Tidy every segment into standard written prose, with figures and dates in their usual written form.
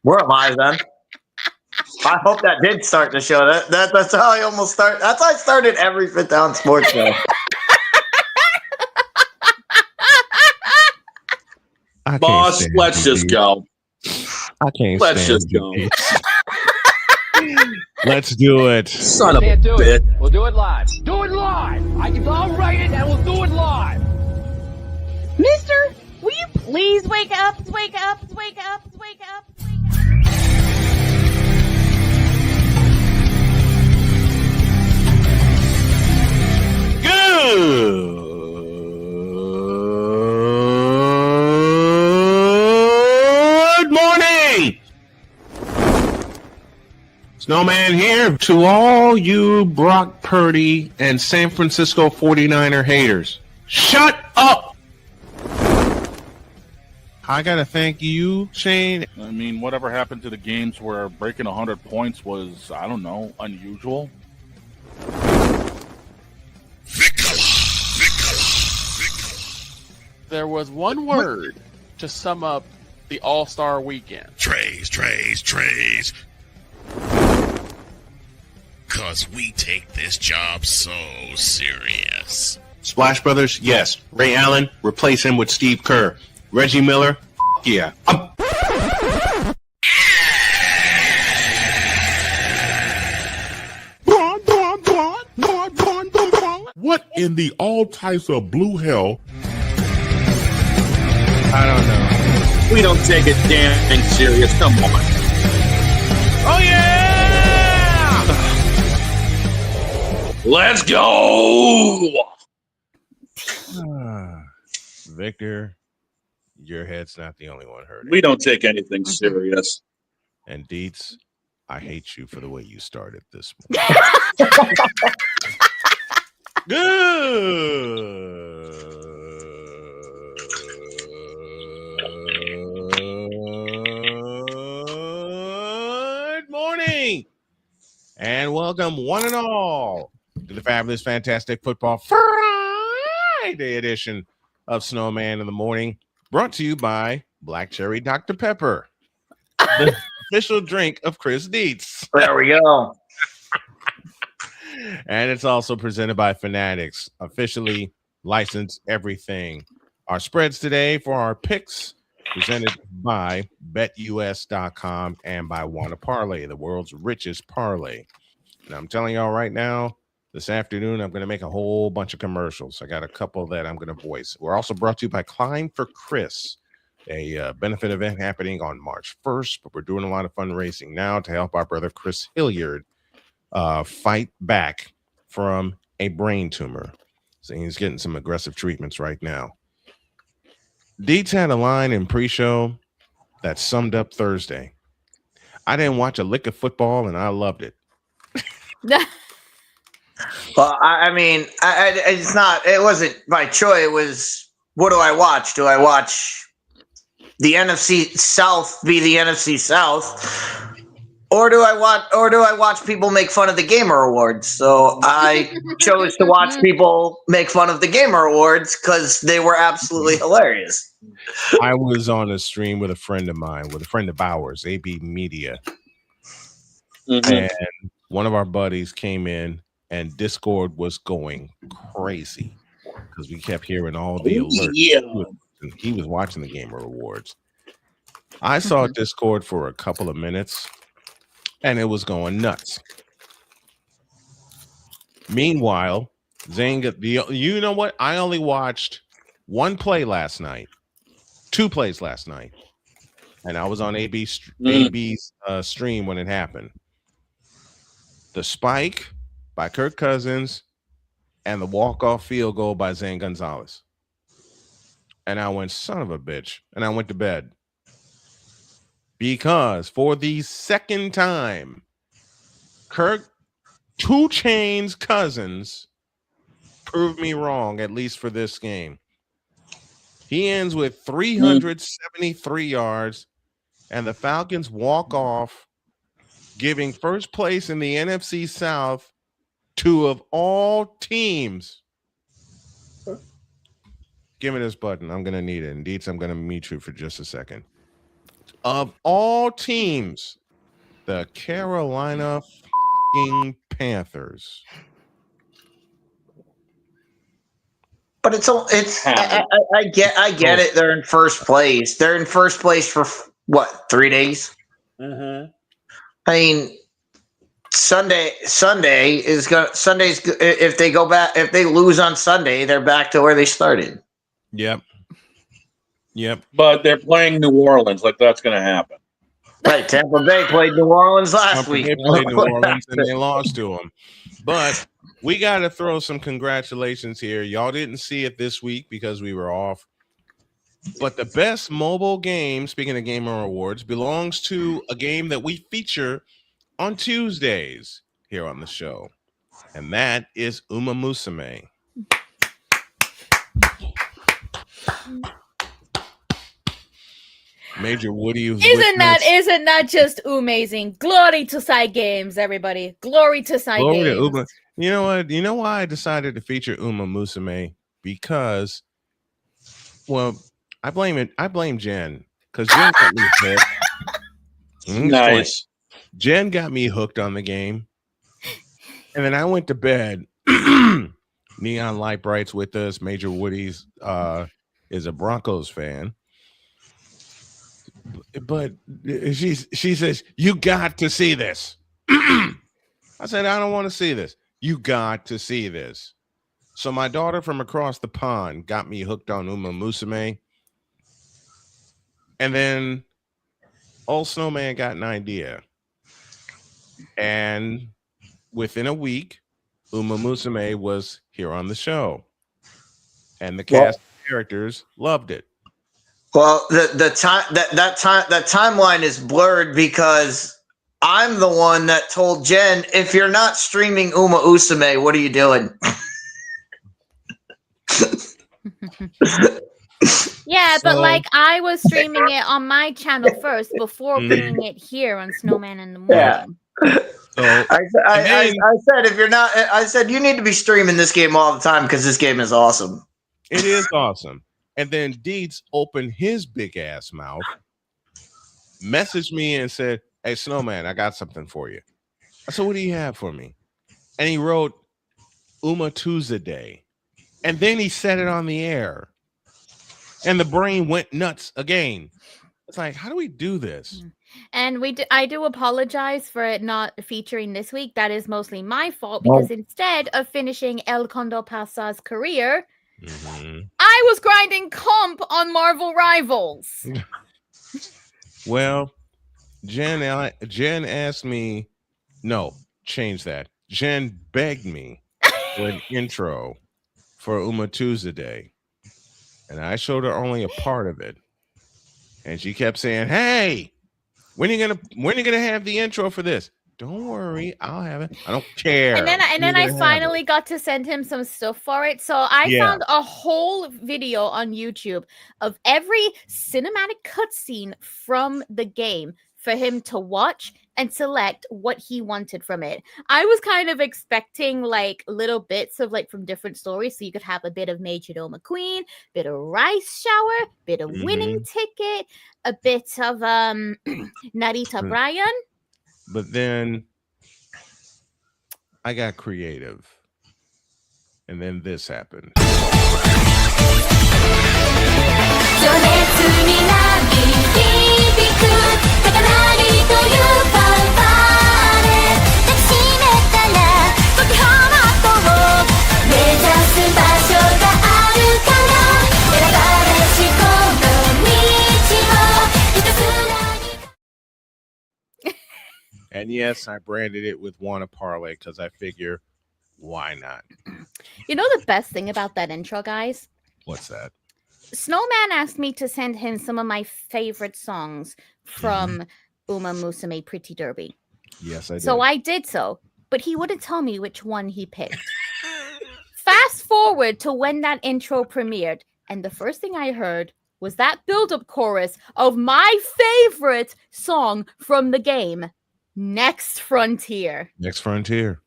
Where am I then? I hope that did start the show. That's how I almost start. That's how I started every Fit Down Sports show. Boss, let's just go. I can't Let's stand just go. Let's do it. Son of a Can't do bitch. it. We'll do it live. Do it live. I'll write it and we'll do it live. Mister, will you please wake up, wake up, wake up, wake up, wake up? Good morning. Snowman here to all you Brock Purdy and San Francisco 49er haters. Shut up! I gotta thank you, Shane. I mean, whatever happened to the games where breaking 100 points was, I don't know, unusual? There was one word to sum up the All-Star weekend. Trays. Cause we take this job so serious. Splash Brothers, yes. Ray Allen, replace him with Steve Kerr. Reggie Miller, yeah. What in the all types of blue hell? I don't know. We don't take it damn serious. Come on. Oh, yeah! Let's go. Victor, your head's not the only one hurting. We don't take anything serious. And Dietz, I hate you for the way you started this morning. Good morning, and welcome one and all to the fabulous, fantastic football Friday edition of Snowman in the Morning, brought to you by Black Cherry Dr. Pepper, the official drink of Chris Dietz. There we go. And it's also presented by Fanatics, officially licensed everything. Our spreads today for our picks presented by BetUS.com and by Wanna Parlay, the world's richest parlay. And I'm telling y'all right now, this afternoon, I'm going to make a whole bunch of commercials. I got a couple that I'm going to voice. We're also brought to you by Climb for Chris, a benefit event happening on March 1st, but we're doing a lot of fundraising now to help our brother Chris Hilliard fight back from a brain tumor. So he's getting some aggressive treatments right now. Dietz had a line in pre-show that summed up Thursday. I didn't watch a lick of football, and I loved it. Well, I mean, it's not. It wasn't by choice. It was, what do I watch? Do I watch the NFC South be the NFC South, or do I watch people make fun of the Gamer Awards? So I chose to watch people make fun of the Gamer Awards because they were absolutely hilarious. I was on a stream with a friend of mine, with a friend of ours, AB Media, and one of our buddies came in, and Discord was going crazy because we kept hearing all the alerts. Yeah. He was watching the Gamer Awards. I saw Discord for a couple of minutes, and it was going nuts. Meanwhile, Zanga, you know what? I only watched one play last night, two plays last night, and I was on AB's stream when it happened. The spike by Kirk Cousins and the walk-off field goal by Zane Gonzalez. And I went, son of a bitch, and I went to bed. Because for the second time, Kirk 2 Chainz Cousins proved me wrong, at least for this game. He ends with 373 yards, and the Falcons walk off, giving first place in the NFC South to, of all teams. Give me this button. I'm going to need it. Indeed, I'm going to mute you for just a second. Of all teams, the Carolina Panthers. But I get it. They're in first place. They're in first place for what, 3 days? Mm-hmm. I mean, Sunday's if they go back, if they lose on Sunday, they're back to where they started. Yep. But they're playing New Orleans, like that's going to happen. Right, Tampa Bay played New Orleans last week. They played New Orleans and they lost to them. But we got to throw some congratulations here. Y'all didn't see it this week because we were off. But the best mobile game, speaking of Gamer Awards, belongs to a game that we feature on Tuesdays here on the show. And that is Uma Musume. Major Woody was isn't that just amazing? Glory to Side Games, everybody. Glory to Side Games. To Uma. You know what? You know why I decided to feature Uma Musume? Because, well, I blame Jen. Because Jen got me hooked. Nice. Jen got me hooked on the game. And then I went to bed. Neon Light Bright's with us. Major Woody's is a Broncos fan. But she says, you got to see this. I said, I don't want to see this. You got to see this. So my daughter from across the pond got me hooked on Uma Musume. And then old Snowman got an idea. And within a week, Uma Musume was here on the show. And the cast of characters loved it. Well, that timeline is blurred because I'm the one that told Jen, if you're not streaming Uma Musume, what are you doing? Yeah, but like I was streaming it on my channel first before bringing it here on Snowman in the Morning. Yeah. So I said, if you're not, I said you need to be streaming this game all the time because this game is awesome. It is awesome. And then Deeds opened his big ass mouth, messaged me and said, hey, Snowman, I got something for you. I said, what do you have for me? And he wrote Uma Tuesday. And then he said it on the air. And the brain went nuts again. It's like, how do we do this? And I do apologize for it not featuring this week. That is mostly my fault because instead of finishing El Condo Pasa's career, I was grinding comp on Marvel Rivals. Well, Jen asked me, no, change that. Jen begged me for an intro for Uma Tuesday. And I showed her only a part of it. And she kept saying, hey, when are you gonna have the intro for this? Don't worry, I'll have it. I don't care. And then I finally got to send him some stuff for it. So I found a whole video on YouTube of every cinematic cutscene from the game for him to watch and select what he wanted from it. I was kind of expecting like little bits of like from different stories. So you could have a bit of Major Doe McQueen, bit of Rice Shower, bit of Winning Ticket, a bit of Narita Bryan. But then I got creative. And then this happened. And yes, I branded it with Wanna Parlay because I figure, why not? You know the best thing about that intro, guys? What's that? Snowman asked me to send him some of my favorite songs from Uma Musume Pretty Derby. Yes, I did. So I did so, but he wouldn't tell me which one he picked. Fast forward to when that intro premiered, and the first thing I heard was that build-up chorus of my favorite song from the game, Next Frontier. Next Frontier.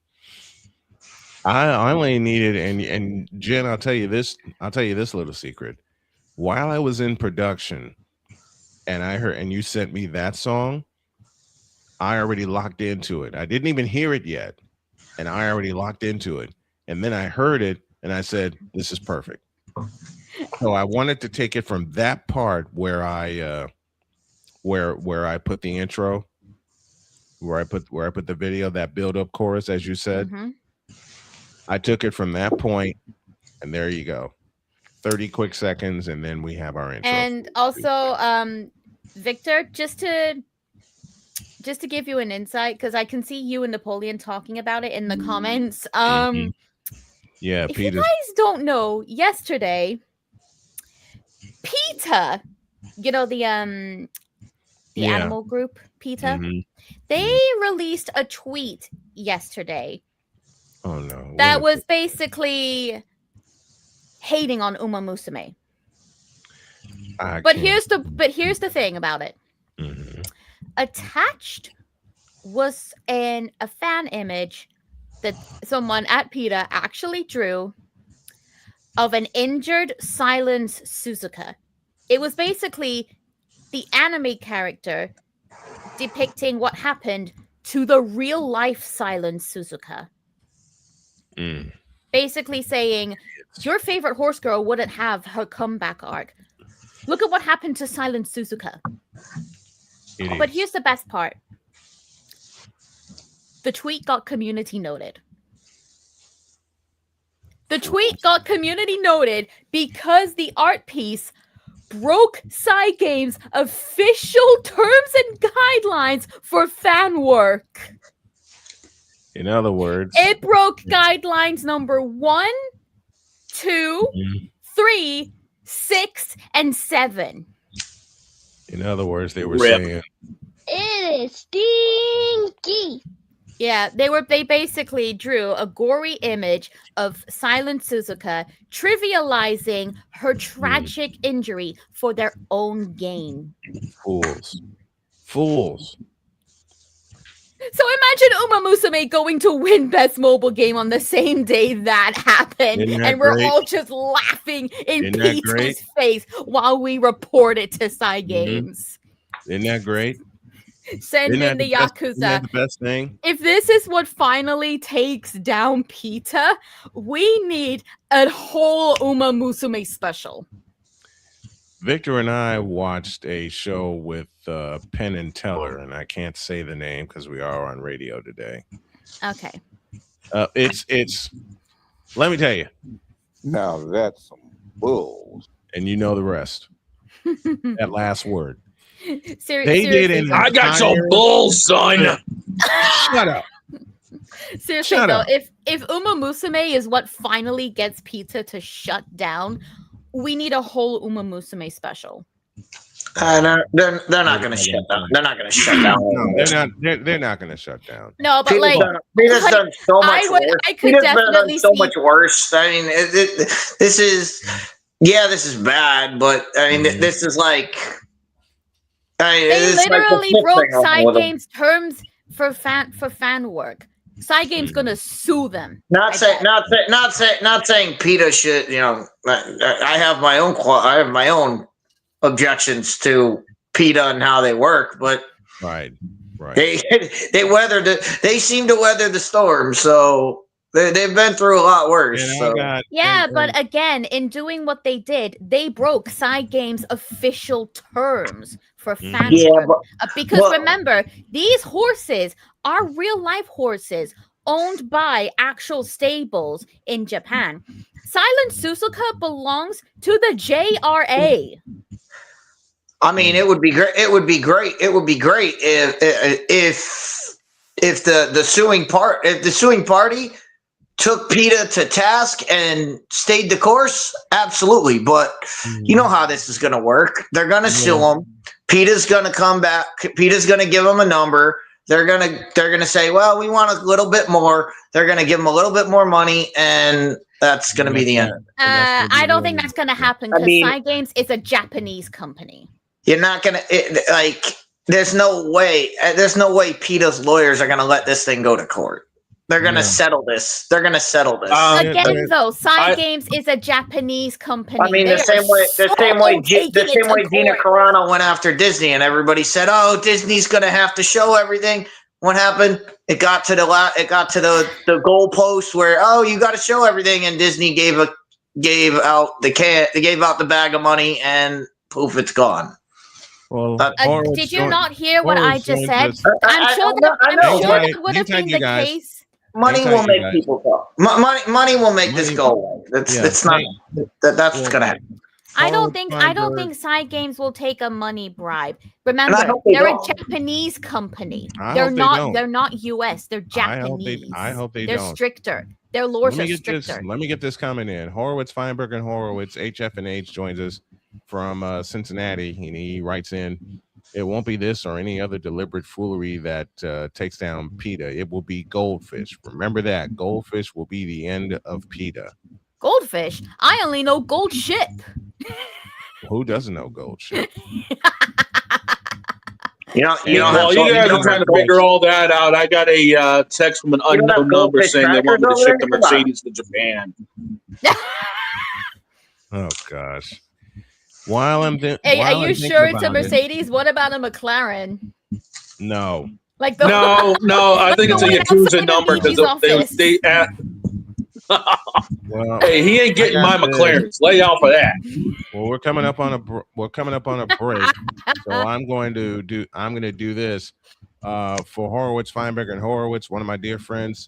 I only needed, and Jen, I'll tell you this little secret. While I was in production, and I heard, and you sent me that song, I already locked into it. I didn't even hear it yet, and I already locked into it. And then I heard it, and I said, "This is perfect." So I wanted to take it from that part where I where I put the intro, where I put the video, that build up chorus, as you said. Mm-hmm. I took it from that point, and there you go. 30 quick seconds, and then we have our intro. And also, Victor, just to give you an insight, because I can see you and Napoleon talking about it in the comments. Yeah, if you guys don't know, yesterday, PETA, you know, the animal group PETA, they released a tweet yesterday. Oh no! That was basically hating on Uma Musume. But here's the thing about it. Attached was a fan image that someone at PETA actually drew of an injured Silence Suzuka. It was basically the anime character depicting what happened to the real life Silence Suzuka. Basically saying, your favorite horse girl wouldn't have her comeback arc. Look at what happened to Silence Suzuka. But here's the best part. The tweet got community noted. The tweet got community noted because the art piece broke Cygames' official terms and guidelines for fan work. In other words, it broke guidelines number 1, 2, 3, 6, and 7. In other words, they were saying it is stinky. Yeah, they basically drew a gory image of Silent Suzuka trivializing her tragic injury for their own gain. Fools. So imagine Uma Musume going to win Best Mobile Game on the same day that happened, and we're all just laughing in PETA's face while we report it to Cygames. Isn't that great? Send in the Yakuza. Isn't that the best thing? If this is what finally takes down PETA, we need a whole Uma Musume special. Victor and I watched a show with Penn and Teller, and I can't say the name because we are on radio today. Okay. It's. Let me tell you. Now that's some bull. And you know the rest. That last word. Seriously, I got some bull, son. Shut up. Seriously, though, if Uma Musume is what finally gets PETA to shut down, we need a whole Uma Musume special. They're not going to shut down. They're not going to shut down. No, they're not going to shut down. No, but PETA's done so much worse. I could definitely so much worse. I mean, this is bad, but I mean, this is like. They literally broke Cygames' terms for fan work. Cygames gonna sue them. Not saying PETA should. You know, I have my own objections to PETA and how they work, but right. They seem to weather the storm, so they've been through a lot worse. But again, in doing what they did, they broke Cygames' official terms for fan work. Because remember, these horses are real life horses owned by actual stables in Japan. Silent Suzuka belongs to the JRA. I mean, it would be great. It would be great if the suing party took PETA to task and stayed the course. Absolutely, but you know how this is going to work. They're going to sue them. PETA's going to come back. PETA's going to give them a number. They're gonna say, well, we want a little bit more. They're going to give them a little bit more money, and that's going to be the end. I don't think that's going to happen because Cygames is a Japanese company. You're not going to there's no way PETA's lawyers are going to let this thing go to court. They're gonna settle this. Again, though, Games is a Japanese company. I mean, the same way Gina Carano went after Disney, and everybody said, "Oh, Disney's gonna have to show everything." What happened? It got to the goalpost where you got to show everything, and Disney gave out the bag of money, and poof, it's gone. Well, did you not hear what I just said? I'm sure that would have been the case. Money will make people talk. Money will make this go away. That's gonna happen. I don't think Side Games will take a money bribe. Remember, they're a Japanese company. They're not US. They're Japanese. I hope they They're don't. stricter. Their laws are stricter. Let me get this comment in. Horowitz, Feinberg, and Horowitz, HF&H joins us from Cincinnati, and he writes in, "It won't be this or any other deliberate foolery that takes down PETA. It will be Goldfish. Remember that. Goldfish will be the end of PETA." Goldfish? I only know Gold Ship. Who doesn't know Gold Ship? You guys are trying to figure all that out. I got a text from an unknown number saying they want me to ship the Mercedes to Japan. Oh gosh. While I'm are you sure it's a Mercedes? What about a McLaren? No. Like no. I think it's a Yakuza number because they well, hey, he ain't getting my McLarens. Lay off of that. Well, we're coming up on a break, so I'm going to do this for Horowitz, Feinberg, and Horowitz, one of my dear friends.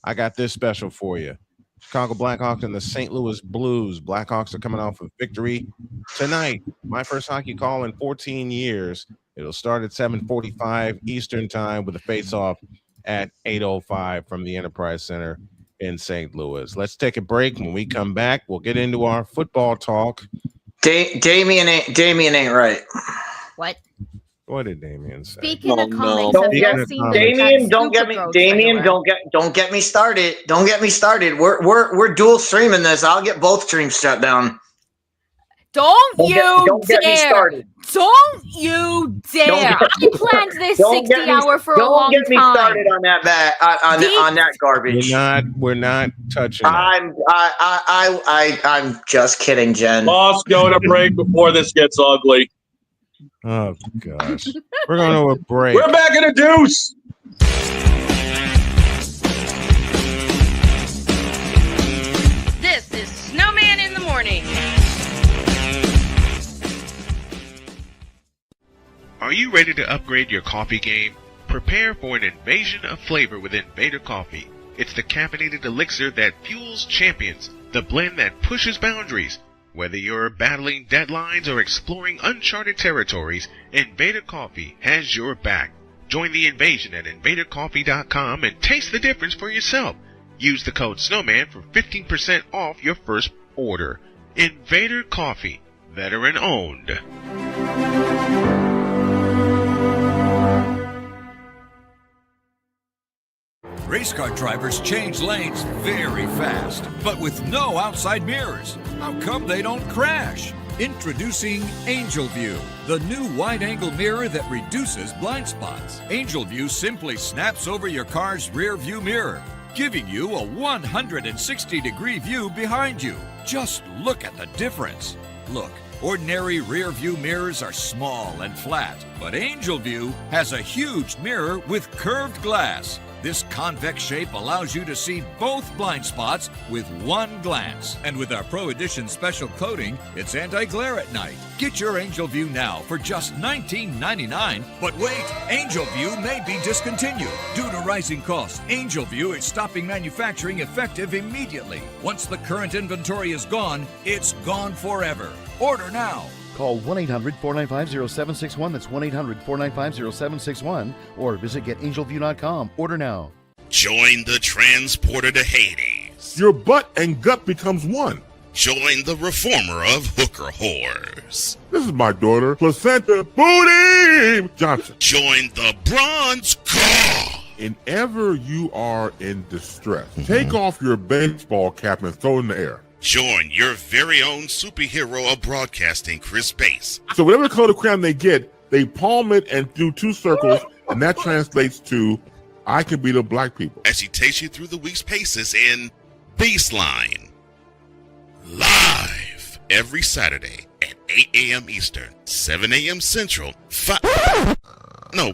I got this special for you. Chicago Blackhawks and the St. Louis Blues. Blackhawks are coming off a victory tonight. My first hockey call in 14 years. It'll start at 7:45 Eastern time with a face-off at 8:05 from the Enterprise Center in St. Louis. Let's take a break. When we come back, we'll get into our football talk. Damien ain't right. What? What did Damien say? Speaking of comments, Damien, don't get me started. Don't get me started. We're dual streaming this. I'll get both streams shut down. Don't you dare! Don't you dare! I planned this 60-hour for a long time. Don't get me started on that on that garbage. We're not touching. I'm just kidding, Jen. Boss, go to break before this gets ugly. Oh gosh, we're going to a break. We're back in a deuce. This is Snowman in the morning. Are you ready to upgrade your coffee game? Prepare for an invasion of flavor with Invader Coffee. It's the caffeinated elixir that fuels champions, the blend that pushes boundaries. Whether you're battling deadlines or exploring uncharted territories, Invader Coffee has your back. Join the invasion at invadercoffee.com and taste the difference for yourself. Use the code SNOWMAN for 15% off your first order. Invader Coffee, veteran owned. Race car drivers change lanes very fast, but with no outside mirrors. How come they don't crash? Introducing Angel View, the new wide-angle mirror that reduces blind spots. Angel View simply snaps over your car's rear view mirror, giving you a 160-degree view behind you. Just look at the difference. Look, ordinary rear view mirrors are small and flat, but Angel View has a huge mirror with curved glass. This convex shape allows you to see both blind spots with one glance. And with our Pro Edition special coating, it's anti-glare at night. Get your Angel View now for just $19.99. But wait, Angel View may be discontinued. Due to rising costs, Angel View is stopping manufacturing effective immediately. Once the current inventory is gone, it's gone forever. Order now. Call 1-800-495-0761. That's 1-800-495-0761. Or visit getangelview.com. Order now. Join the transporter to Hades. Your butt and gut becomes one. Join the reformer of hooker whores. This is my daughter, Placenta Booty Johnson. Join the bronze car. Whenever you are in distress, take off your baseball cap and throw it in the air. Join your very own superhero of broadcasting, Chris Bass. So whatever the color crayon they get, they palm it and do two circles, and that translates to I can beat up black people. As she takes you through the week's paces in Baseline. Live every Saturday at 8 a.m. Eastern, 7 a.m. Central,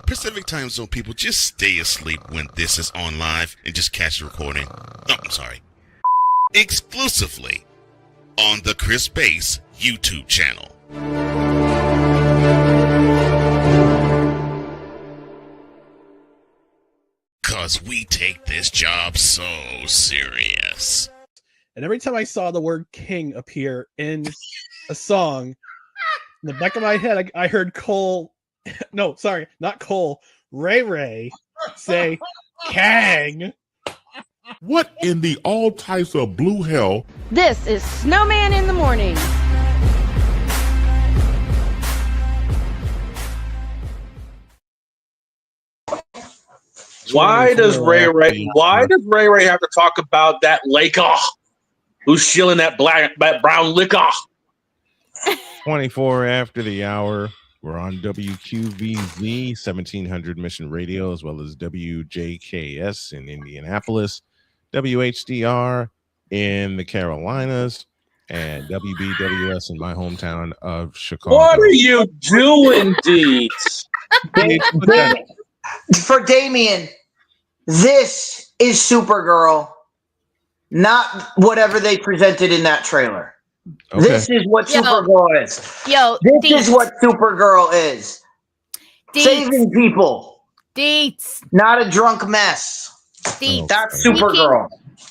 Pacific Time Zone people, just stay asleep when this is on live and just catch the recording. Oh, I'm sorry. Exclusively on the Chris Bass YouTube channel. Cause we take this job so serious. And every time I saw the word king appear in a song, in the back of my head, I heard Cole, no, sorry, not Cole, Ray Ray say, Kang. What in the all types of blue hell? This is Snowman in the Morning. Why does Ray Ray have to talk about that Laker who's shilling that brown liquor? 24 after the hour. We're on WQVZ 1700 Mission Radio, as well as WJKS in Indianapolis, WHDR in the Carolinas, and WBWS in my hometown of Chicago. What are you doing, Deeds? For Damien, this is Supergirl, not whatever they presented in that trailer. Okay. This is what Supergirl is. This is what Supergirl is. Saving people. Deets. Not a drunk mess. Deets. That's Supergirl.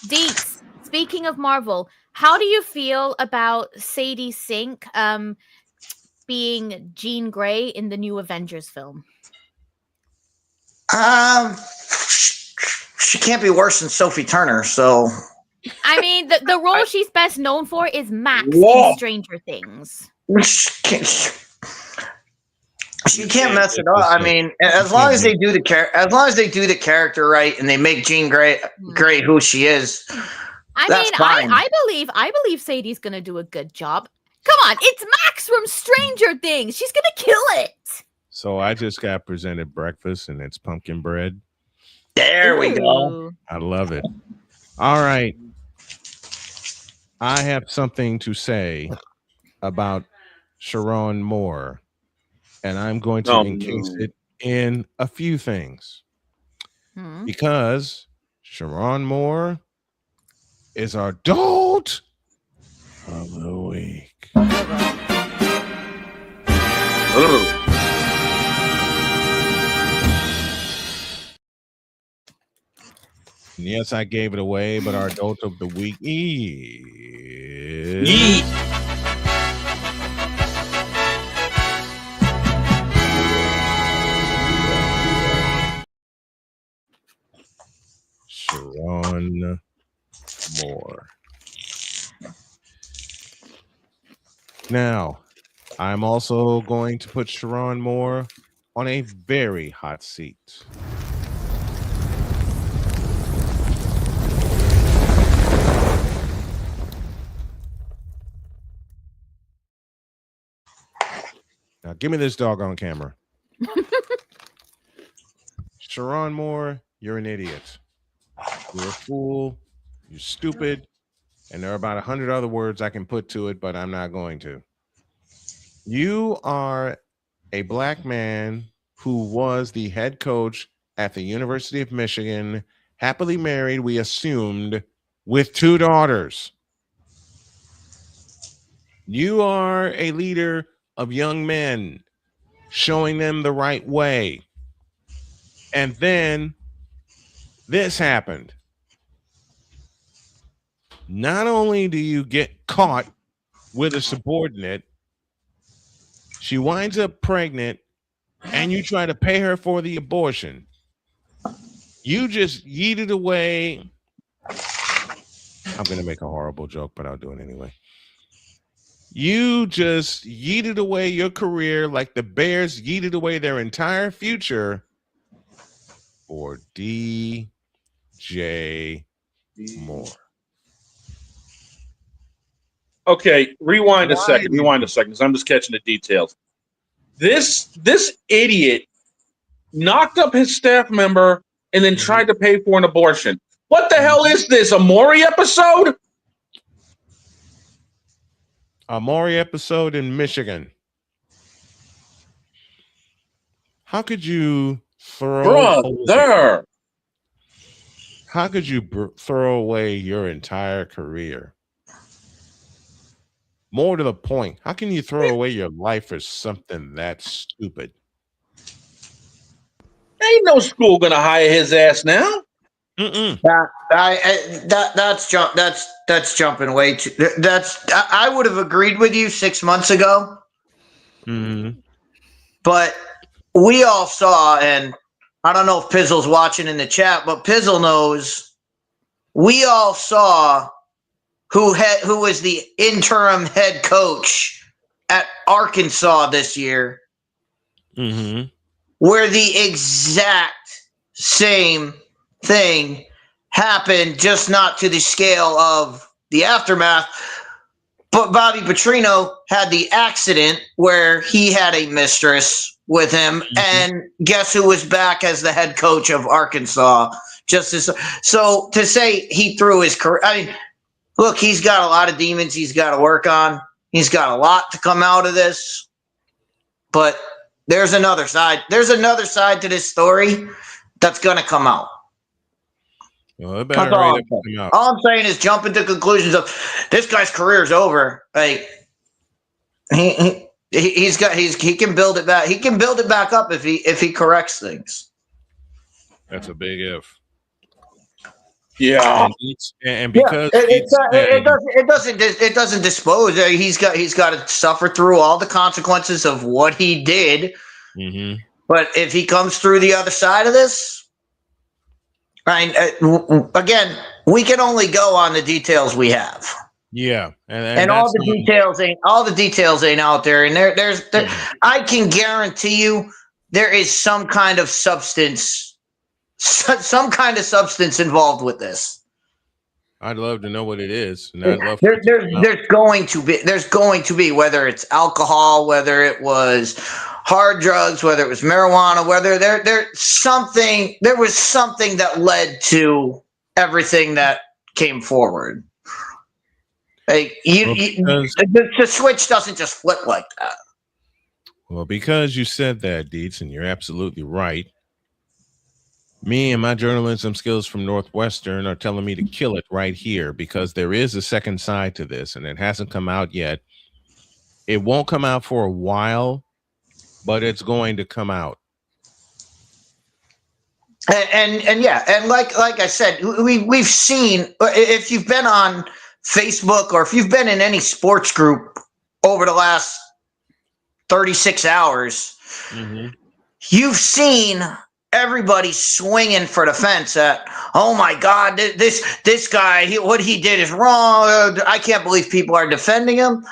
Deets. Speaking of Marvel, how do you feel about Sadie Sink being Jean Grey in the new Avengers film? She can't be worse than Sophie Turner, so. I mean, the role she's best known for is Max in Stranger Things. She can't mess it up. I mean, as long as they do the character right and they make Jean Grey who she is. I believe Sadie's gonna do a good job. Come on, it's Max from Stranger Things. She's gonna kill it. So I just got presented breakfast, and it's pumpkin bread. There we go. I love it. All right. I have something to say about Sharon Moore, and I'm going to encase it in a few things. Because Sharon Moore is our dolt of the week. Yes, I gave it away, but our adult of the week is Sharon Moore. Now, I'm also going to put Sharon Moore on a very hot seat. Now, give me this doggone camera. Sharon Moore, you're an idiot. You're a fool. You're stupid. And there are about 100 other words I can put to it, but I'm not going to. You are a black man who was the head coach at the University of Michigan, happily married, we assumed, with 2 daughters. You are a leader of young men, showing them the right way. And then this happened. Not only do you get caught with a subordinate, she winds up pregnant, and you try to pay her for the abortion. You just yeeted away. I'm going to make a horrible joke, but I'll do it anyway. You just yeeted away your career like the Bears yeeted away their entire future for DJ Moore. Okay, rewind a second. Because I'm just catching the details. This idiot knocked up his staff member and then tried to pay for an abortion. What the hell is this? A Maury episode? A Maury episode in Michigan. How could you throw Brother. How could you throw away your entire career? More to the point, how can you throw away your life for something that stupid? Ain't no school gonna hire his ass now. That's jumping way too. I would have agreed with you 6 months ago. But we all saw, and I don't know if Pizzle's watching in the chat, but Pizzle knows. We all saw who was the interim head coach at Arkansas this year, where the exact same thing happened, just not to the scale of the aftermath. But Bobby Petrino had the accident where he had a mistress with him, and guess who was back as the head coach of Arkansas? So to say he threw his career, I mean, look, he's got a lot of demons he's got to work on. He's got a lot to come out of this, but there's another side. There's another side to this story that's going to come out. Well, all I'm saying is jumping to conclusions of this guy's career's over. Like he can build it back. He can build it back up if he corrects things. That's a big if. Yeah, and because it doesn't dispose. He's got to suffer through all the consequences of what he did. But if he comes through the other side of this, right? Again, we can only go on the details we have. Yeah, and all the details ain't out there. And there's I can guarantee you there is some kind of substance. Some kind of substance involved with this. I'd love to know what it is. And I'd love there's going to be, whether it's alcohol, whether it was hard drugs, whether it was marijuana, whether there was something that led to everything that came forward. Like the switch doesn't just flip like that. Well, because you said that, Dietz, and you're absolutely right. Me and my journalism skills from Northwestern are telling me to kill it right here, because there is a second side to this, and it hasn't come out yet. It won't come out for a while, but it's going to come out. And yeah, and like I said, we've seen, if you've been on Facebook or if you've been in any sports group over the last 36 hours, you've seen everybody swinging for the fence at, oh my God, this guy, what he did is wrong. I can't believe people are defending him.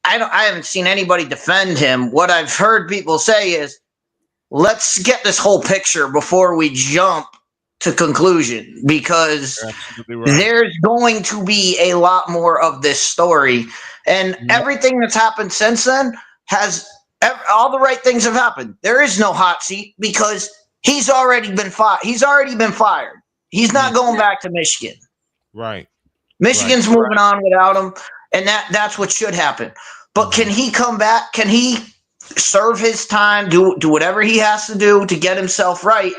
I haven't seen anybody defend him. What I've heard people say is, let's get this whole picture before we jump to conclusion, because there's going to be a lot more of this story, and everything that's happened since then has all the right things have happened. There is no hot seat because he's already been fired. He's not going back to Michigan. Right. Michigan's moving on without him, and that's what should happen. But can he come back? Can he serve his time, do whatever he has to do to get himself right,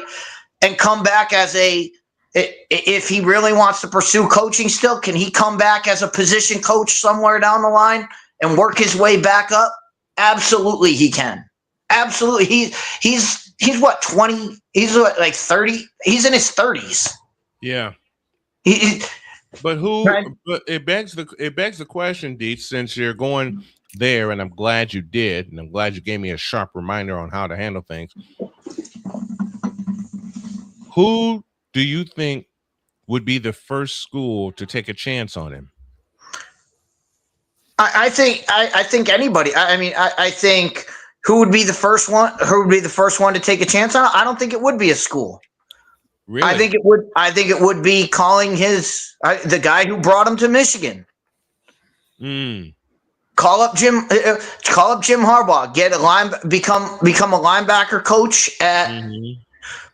and come back as if he really wants to pursue coaching still, can he come back as a position coach somewhere down the line and work his way back up? Absolutely he can. Absolutely. He's what, 20? He's what, like 30? He's in his 30s. Yeah. But it begs the question, Dietz, since you're going there, and I'm glad you did, and I'm glad you gave me a sharp reminder on how to handle things. Who do you think would be the first school to take a chance on him? I think anybody. I think who would be the first one? Who would be the first one to take a chance on it? I don't think it would be a school. Really? I think it would be calling the guy who brought him to Michigan. Call up Jim Harbaugh. Become a linebacker coach at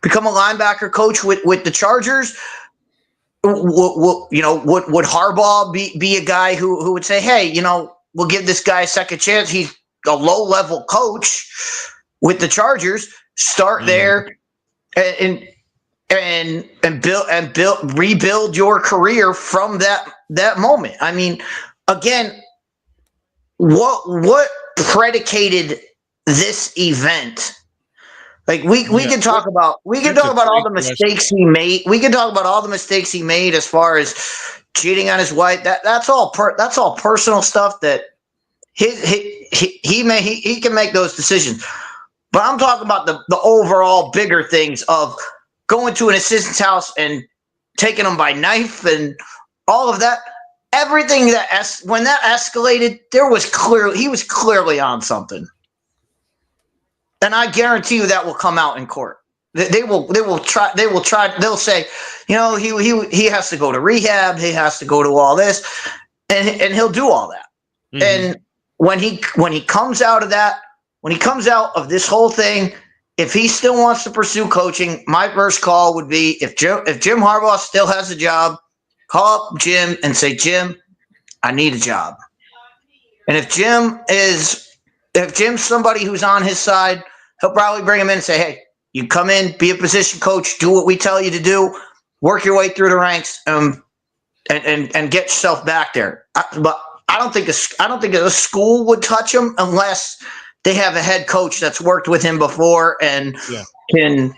become a linebacker coach with the Chargers? Would Harbaugh be a guy who would say, hey, we'll give this guy a second chance? He's a low-level coach with the Chargers. Start there and rebuild your career from that moment. I mean, again, what predicated this event? Like we can talk about all the mistakes he made. We can talk about all the mistakes he made as far as cheating on his wife. That's all personal stuff that he can make those decisions. But I'm talking about the overall bigger things of going to an assistant's house and taking him by knife and all of that. Everything when that escalated, he was clearly on something. And I guarantee you that will come out in court. They will try. They'll say, he has to go to rehab. He has to go to all this, and he'll do all that. And when he comes out of that, when he comes out of this whole thing, if he still wants to pursue coaching, my first call would be if Jim Harbaugh still has a job, call up Jim and say, Jim, I need a job. And if Jim's somebody who's on his side, he'll probably bring him in and say, hey, you come in, be a position coach, do what we tell you to do, work your way through the ranks, and get yourself back there. But I don't think a school would touch him unless they have a head coach that's worked with him before and can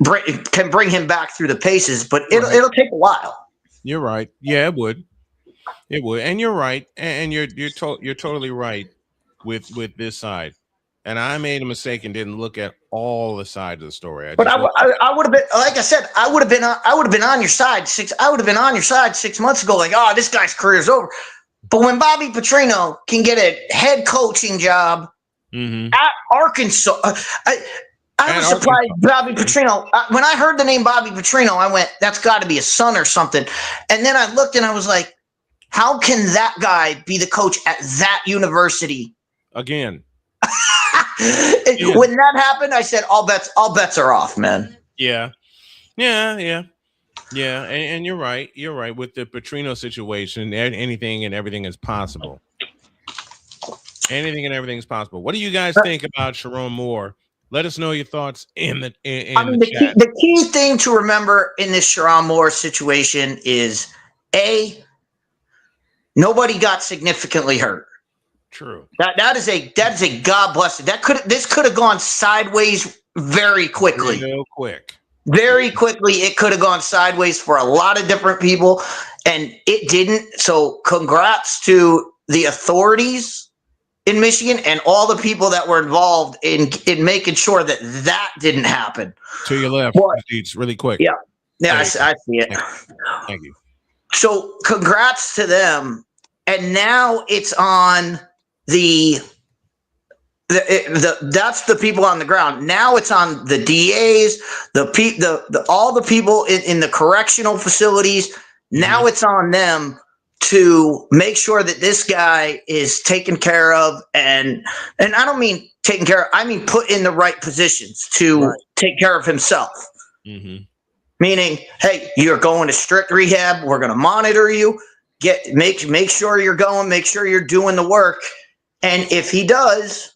bring him back through the paces. But it'll take a while. You're right. Yeah, it would. It would, and you're right, and you're totally right with this side. And I made a mistake and didn't look at all the sides of the story. But I would have been, like I said, I would have been on your side 6 months ago. Like, oh, this guy's career's over. But when Bobby Petrino can get a head coaching job at Arkansas, I was surprised. Bobby Petrino. When I heard the name Bobby Petrino, I went, "That's got to be a son or something." And then I looked and I was like, "How can that guy be the coach at that university?" Again. When that happened, I said, "All bets are off, man." Yeah. And you're right. You're right with the Petrino situation. Anything and everything is possible. Anything and everything is possible. What do you guys think about Sharon Moore? Let us know your thoughts in the chat. The key thing to remember in this Sharon Moore situation is nobody got significantly hurt. True. That is a God bless it. This could have gone sideways very quickly. Real quick. Very quickly, it could have gone sideways for a lot of different people, and it didn't. So congrats to the authorities in Michigan and all the people that were involved in making sure that didn't happen. To your left, it's really quick. Yeah, I see it. Thank you. So congrats to them, and now it's on that's the people on the ground. Now it's on the DAs, all the people in the correctional facilities. Now it's on them to make sure that this guy is taken care of, and I don't mean taken care of. I mean put in the right positions to take care of himself. Meaning, hey, you're going to strict rehab. We're going to monitor you. Make sure you're going. Make sure you're doing the work. And if he does,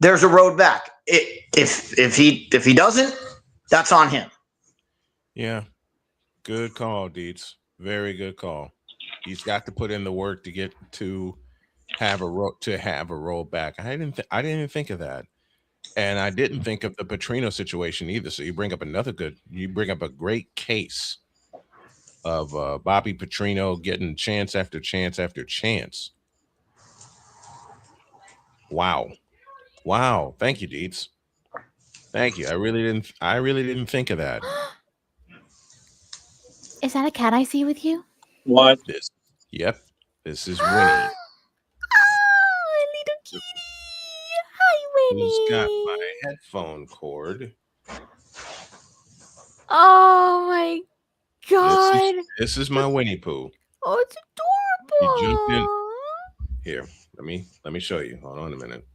there's a road back. If he doesn't, that's on him. Yeah, good call, Dietz. Very good call. He's got to put in the work to get to have a roll back. I didn't even think of that, and I didn't think of the Petrino situation either. So you bring up a great case of Bobby Petrino getting chance after chance after chance. Wow. Thank you, Dietz. Thank you. I really didn't think of that. Is that a cat I see with you? What? Yep. This is Winnie. Oh, little kitty. Hi, Winnie. Who's got my headphone cord. Oh my God. This is my Winnie Pooh. Oh, it's adorable. You jumped in. Here, let me show you. Hold on a minute.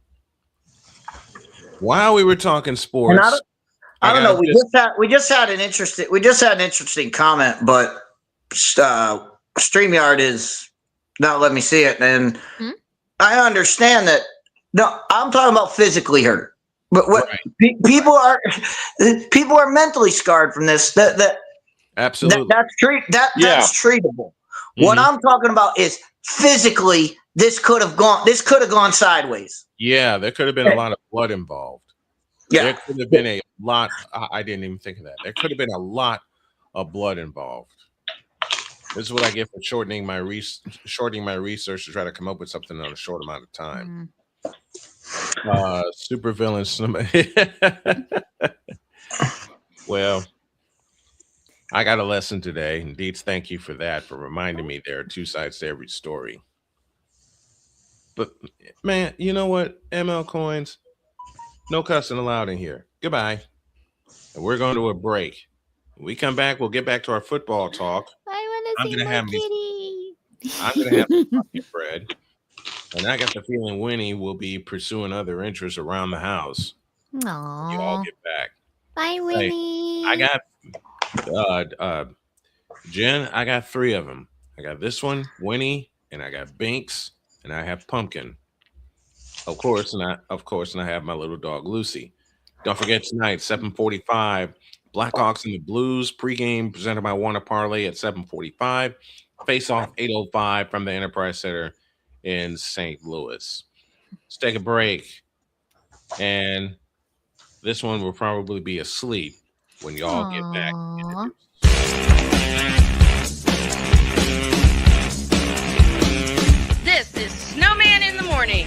While we were talking sports, I don't know. We just had an interesting comment, but StreamYard is not letting me see it, and I understand that. No, I'm talking about physically hurt. But what people are mentally scarred from this. That absolutely that's treatable. What I'm talking about is physically. This could have gone sideways. Yeah, there could have been a lot of blood involved. Yeah. There could have been a lot. I didn't even think of that. There could have been a lot of blood involved. This is what I get for shortening my research to try to come up with something in a short amount of time. Super villains. Well, I got a lesson today. Indeed, thank you for that, for reminding me there are two sides to every story. But man, you know what? ML Coins, no cussing allowed in here. Goodbye. And we're going to a break. When we come back, we'll get back to our football talk. I'm gonna have bread. And I got the feeling Winnie will be pursuing other interests around the house. Aww. You all get back. Bye, Winnie. I got Jen, I got 3 of them. I got this one, Winnie, and I got Binks, and I have Pumpkin. Of course, and I have my little dog Lucy. Don't forget tonight, 7:45, Blackhawks and the Blues pregame presented by Warner Parlay at 7:45. Face off 8:05 from the Enterprise Center in St. Louis. Let's take a break, and this one will probably be asleep when y'all get back. This is Snowman in the Morning.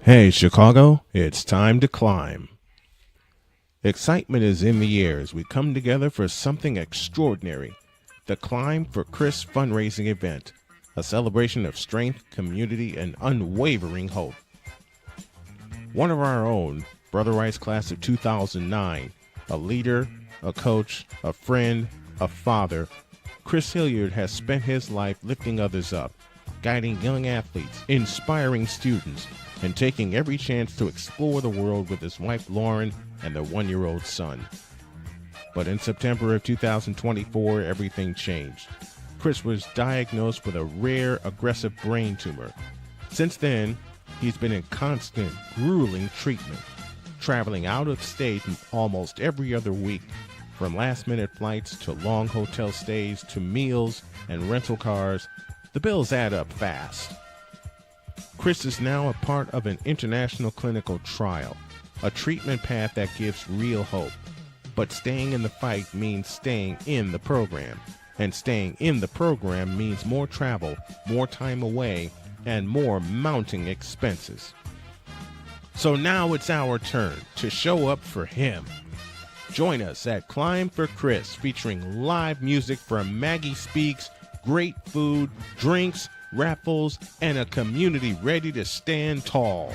Hey, Chicago, it's time to climb. Excitement is in the air as we come together for something extraordinary. The Climb for Chris fundraising event, a celebration of strength, community, and unwavering hope. One of our own, Brother Rice class of 2009, a leader, a coach, a friend, a father, Chris Hilliard has spent his life lifting others up, guiding young athletes, inspiring students, and taking every chance to explore the world with his wife Lauren and their 1-year-old son. But in September of 2024, everything changed. Chris was diagnosed with a rare, aggressive brain tumor. Since then, he's been in constant, grueling treatment, traveling out of state almost every other week, from last-minute flights to long hotel stays to meals and rental cars. The bills add up fast. Chris is now a part of an international clinical trial, a treatment path that gives real hope. But staying in the fight means staying in the program. And staying in the program means more travel, more time away, and more mounting expenses. So now it's our turn to show up for him. Join us at Climb for Chris, featuring live music from Maggie Speaks, great food, drinks, raffles, and a community ready to stand tall.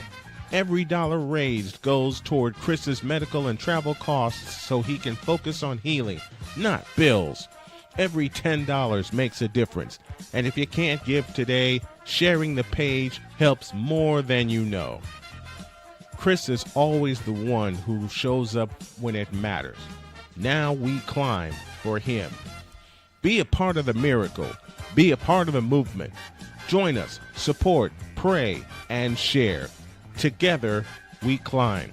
Every dollar raised goes toward Chris's medical and travel costs so he can focus on healing, not bills. Every $10 makes a difference. And if you can't give today, sharing the page helps more than you know. Chris is always the one who shows up when it matters. Now we climb for him. Be a part of the miracle. Be a part of the movement. Join us, support, pray, and share. Together, we climb.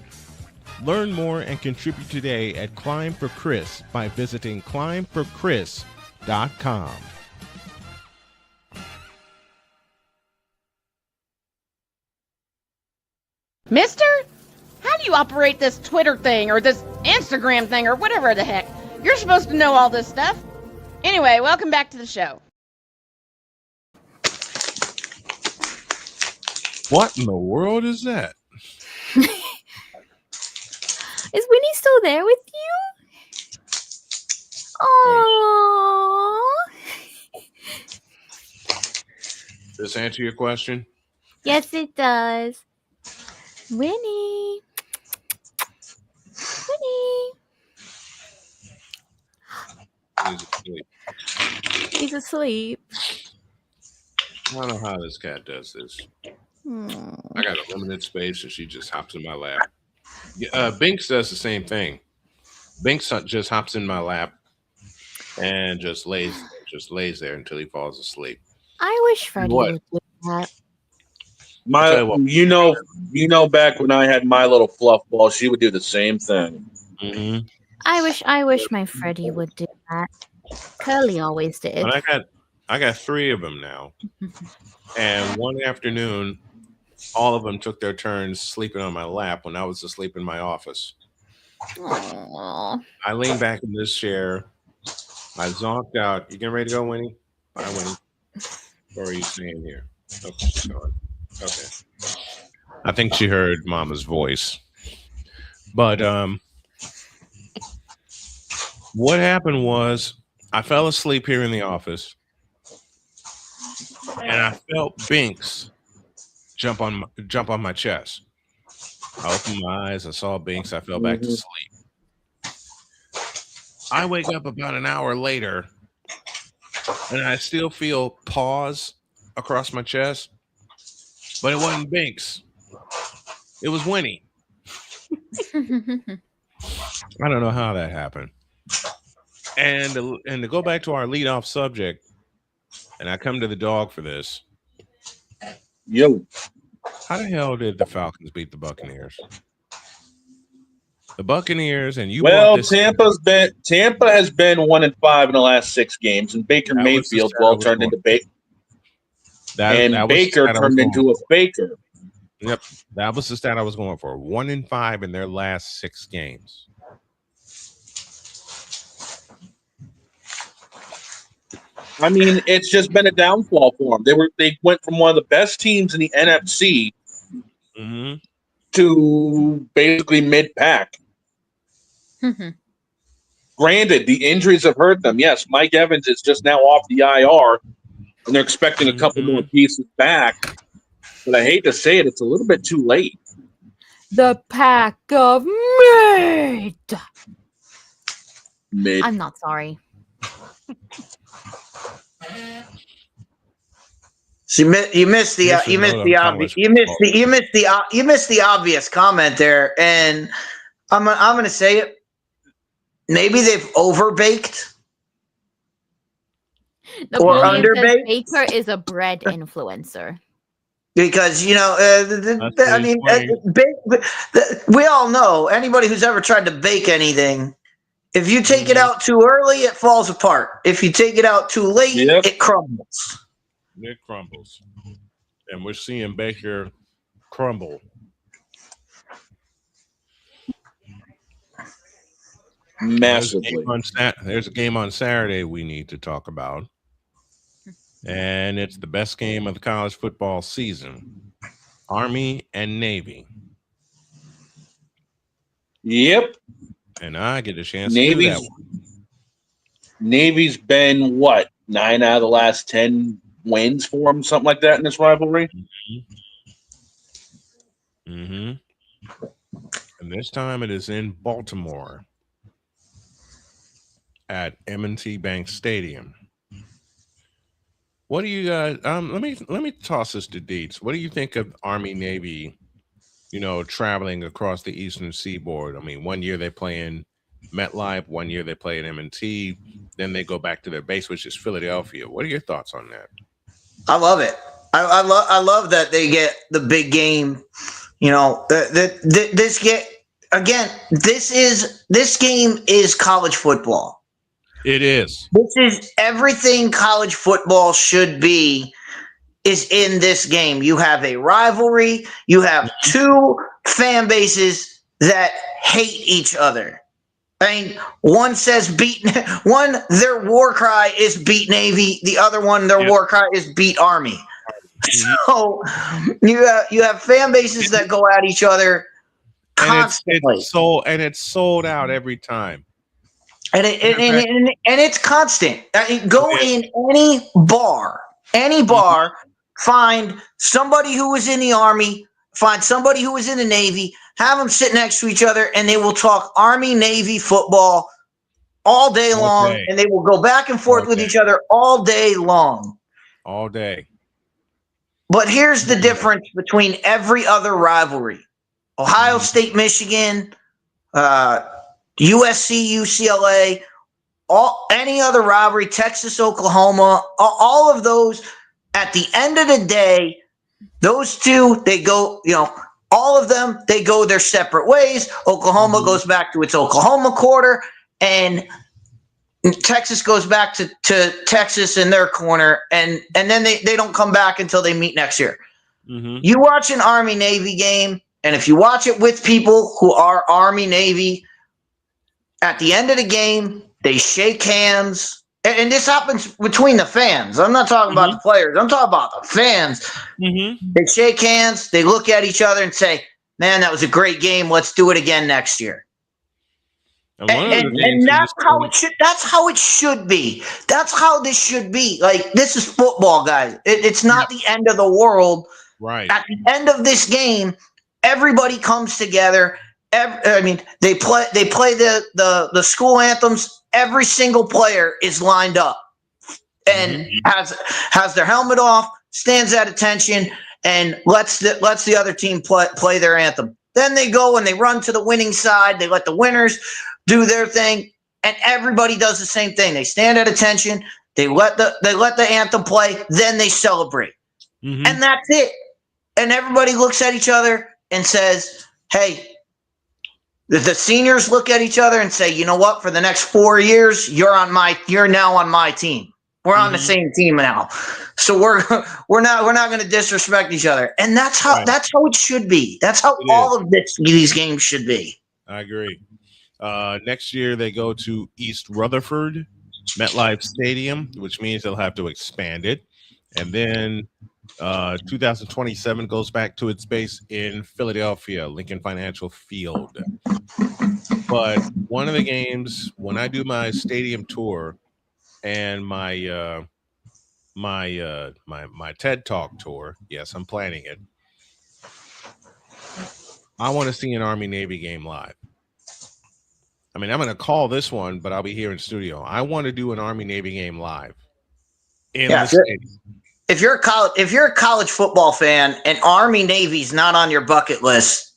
Learn more and contribute today at Climb for Chris by visiting climbforchris.com. Mister? How do you operate this Twitter thing or this Instagram thing or whatever the heck? You're supposed to know all this stuff. Anyway, welcome back to the show. What in the world is that? Is Winnie still there with you? Aww. Does this answer your question? Yes, it does. Winnie. He's asleep. I don't know how this cat does this. I got a limited space, and she just hops in my lap. Binks does the same thing. Binks just hops in my lap and just lays there until he falls asleep. I wish Freddie would do that. You know, back when I had my little fluff ball, she would do the same thing. Mm-hmm. I wish my Freddie would do that. Curly always did. But I got 3 of them now, and one afternoon, all of them took their turns sleeping on my lap when I was asleep in my office. Aww. I leaned back in this chair. I zonked out. You getting ready to go, Winnie? Bye, Winnie. Or are you staying here? Okay, she's gone. Okay. I think she heard Mama's voice. But what happened was I fell asleep here in the office, and I felt Binks jump on my chest. I opened my eyes. I saw Binks. I fell back to sleep. I wake up about an hour later, and I still feel paws across my chest, but it wasn't Binks. It was Winnie. I don't know how that happened. And to go back to our leadoff subject, and I come to the dog for this. Yo. How the hell did the Falcons beat the Buccaneers? The Buccaneers, and you. Well, Tampa has been 1-5 in the last 6 games, and Baker Mayfield turned into Baker. Baker turned into a faker. Yep, that was the stat I was going for. 1-5 in their last 6 games. I mean, it's just been a downfall for them. They went from one of the best teams in the NFC to basically mid-pack. Granted, the injuries have hurt them. Yes, Mike Evans is just now off the IR, and they're expecting a couple more pieces back. But I hate to say it, it's a little bit too late. The pack of mid. I'm not sorry. So you missed the obvious comment there, and I'm gonna say it. Maybe they've overbaked or underbaked. Baker is a bread influencer. Because we all know, anybody who's ever tried to bake anything, if you take it out too early, it falls apart. If you take it out too late, it crumbles. It crumbles, and we're seeing Baker crumble. Massively. There's a game on Saturday we need to talk about. And it's the best game of the college football season. Army and Navy. Yep. And I get a chance to do that one. Navy's been, 9 out of the last 10 wins for them, something like that in this rivalry? And this time it is in Baltimore at M&T Bank Stadium. What do you guys? Let me toss this to Deets. What do you think of Army Navy? Traveling across the Eastern Seaboard. I mean, one year they play in MetLife, one year they play at M&T, then they go back to their base, which is Philadelphia. What are your thoughts on that? I love it. I love that they get the big game. This game is college football. It is. This is everything college football should be is in this game. You have a rivalry. You have 2 fan bases that hate each other. I mean, one says their war cry is beat Navy. The other one, their war cry is beat Army. So you have fan bases that go at each other constantly. It's sold out every time. And it's constant. Go in any bar, find somebody who was in the Army, find somebody who was in the Navy, have them sit next to each other, and they will talk Army, Navy football all day long, and they will go back and forth with each other all day long. All day. But here's the difference between every other rivalry: Ohio State, Michigan, USC, UCLA, any other rivalry, Texas, Oklahoma, all of those. At the end of the day, those two, they go, all of them, they go their separate ways. Oklahoma goes back to its Oklahoma quarter, and Texas goes back to Texas in their corner, and then they don't come back until they meet next year. You watch an Army-Navy game, and if you watch it with people who are Army-Navy, at the end of the game, they shake hands. And this happens between the fans. I'm not talking about the players. I'm talking about the fans. They shake hands. They look at each other and say, man, that was a great game. Let's do it again next year. And that's how it should. That's how it should be. That's how this should be. Like, this is football, guys. It's not the end of the world. Right. At the end of this game, everybody comes together. They play the school anthems. Every single player is lined up and has their helmet off, stands at attention, and lets the other team play their anthem. Then they go and they run to the winning side. They let the winners do their thing, and everybody does the same thing. They stand at attention. They let the anthem play. Then they celebrate, and that's it. And everybody looks at each other and says, "Hey." The seniors look at each other and say, "You know what? For the next 4 years, you're now on my team. We're on the same team now, so we're not going to disrespect each other." And that's how it should be. That's how all of these games should be. I agree. Next year they go to East Rutherford, MetLife Stadium, which means they'll have to expand it, and then 2027 goes back to its base in Philadelphia, Lincoln Financial Field. But one of the games, when I do my stadium tour and my TED Talk tour, yes, I'm planning it, I want to see an Army-Navy game live. I mean, I'm going to call this one, but I'll be here in studio. I want to do an Army-Navy game live in the stadium. If you're a college football fan and Army-Navy's not on your bucket list,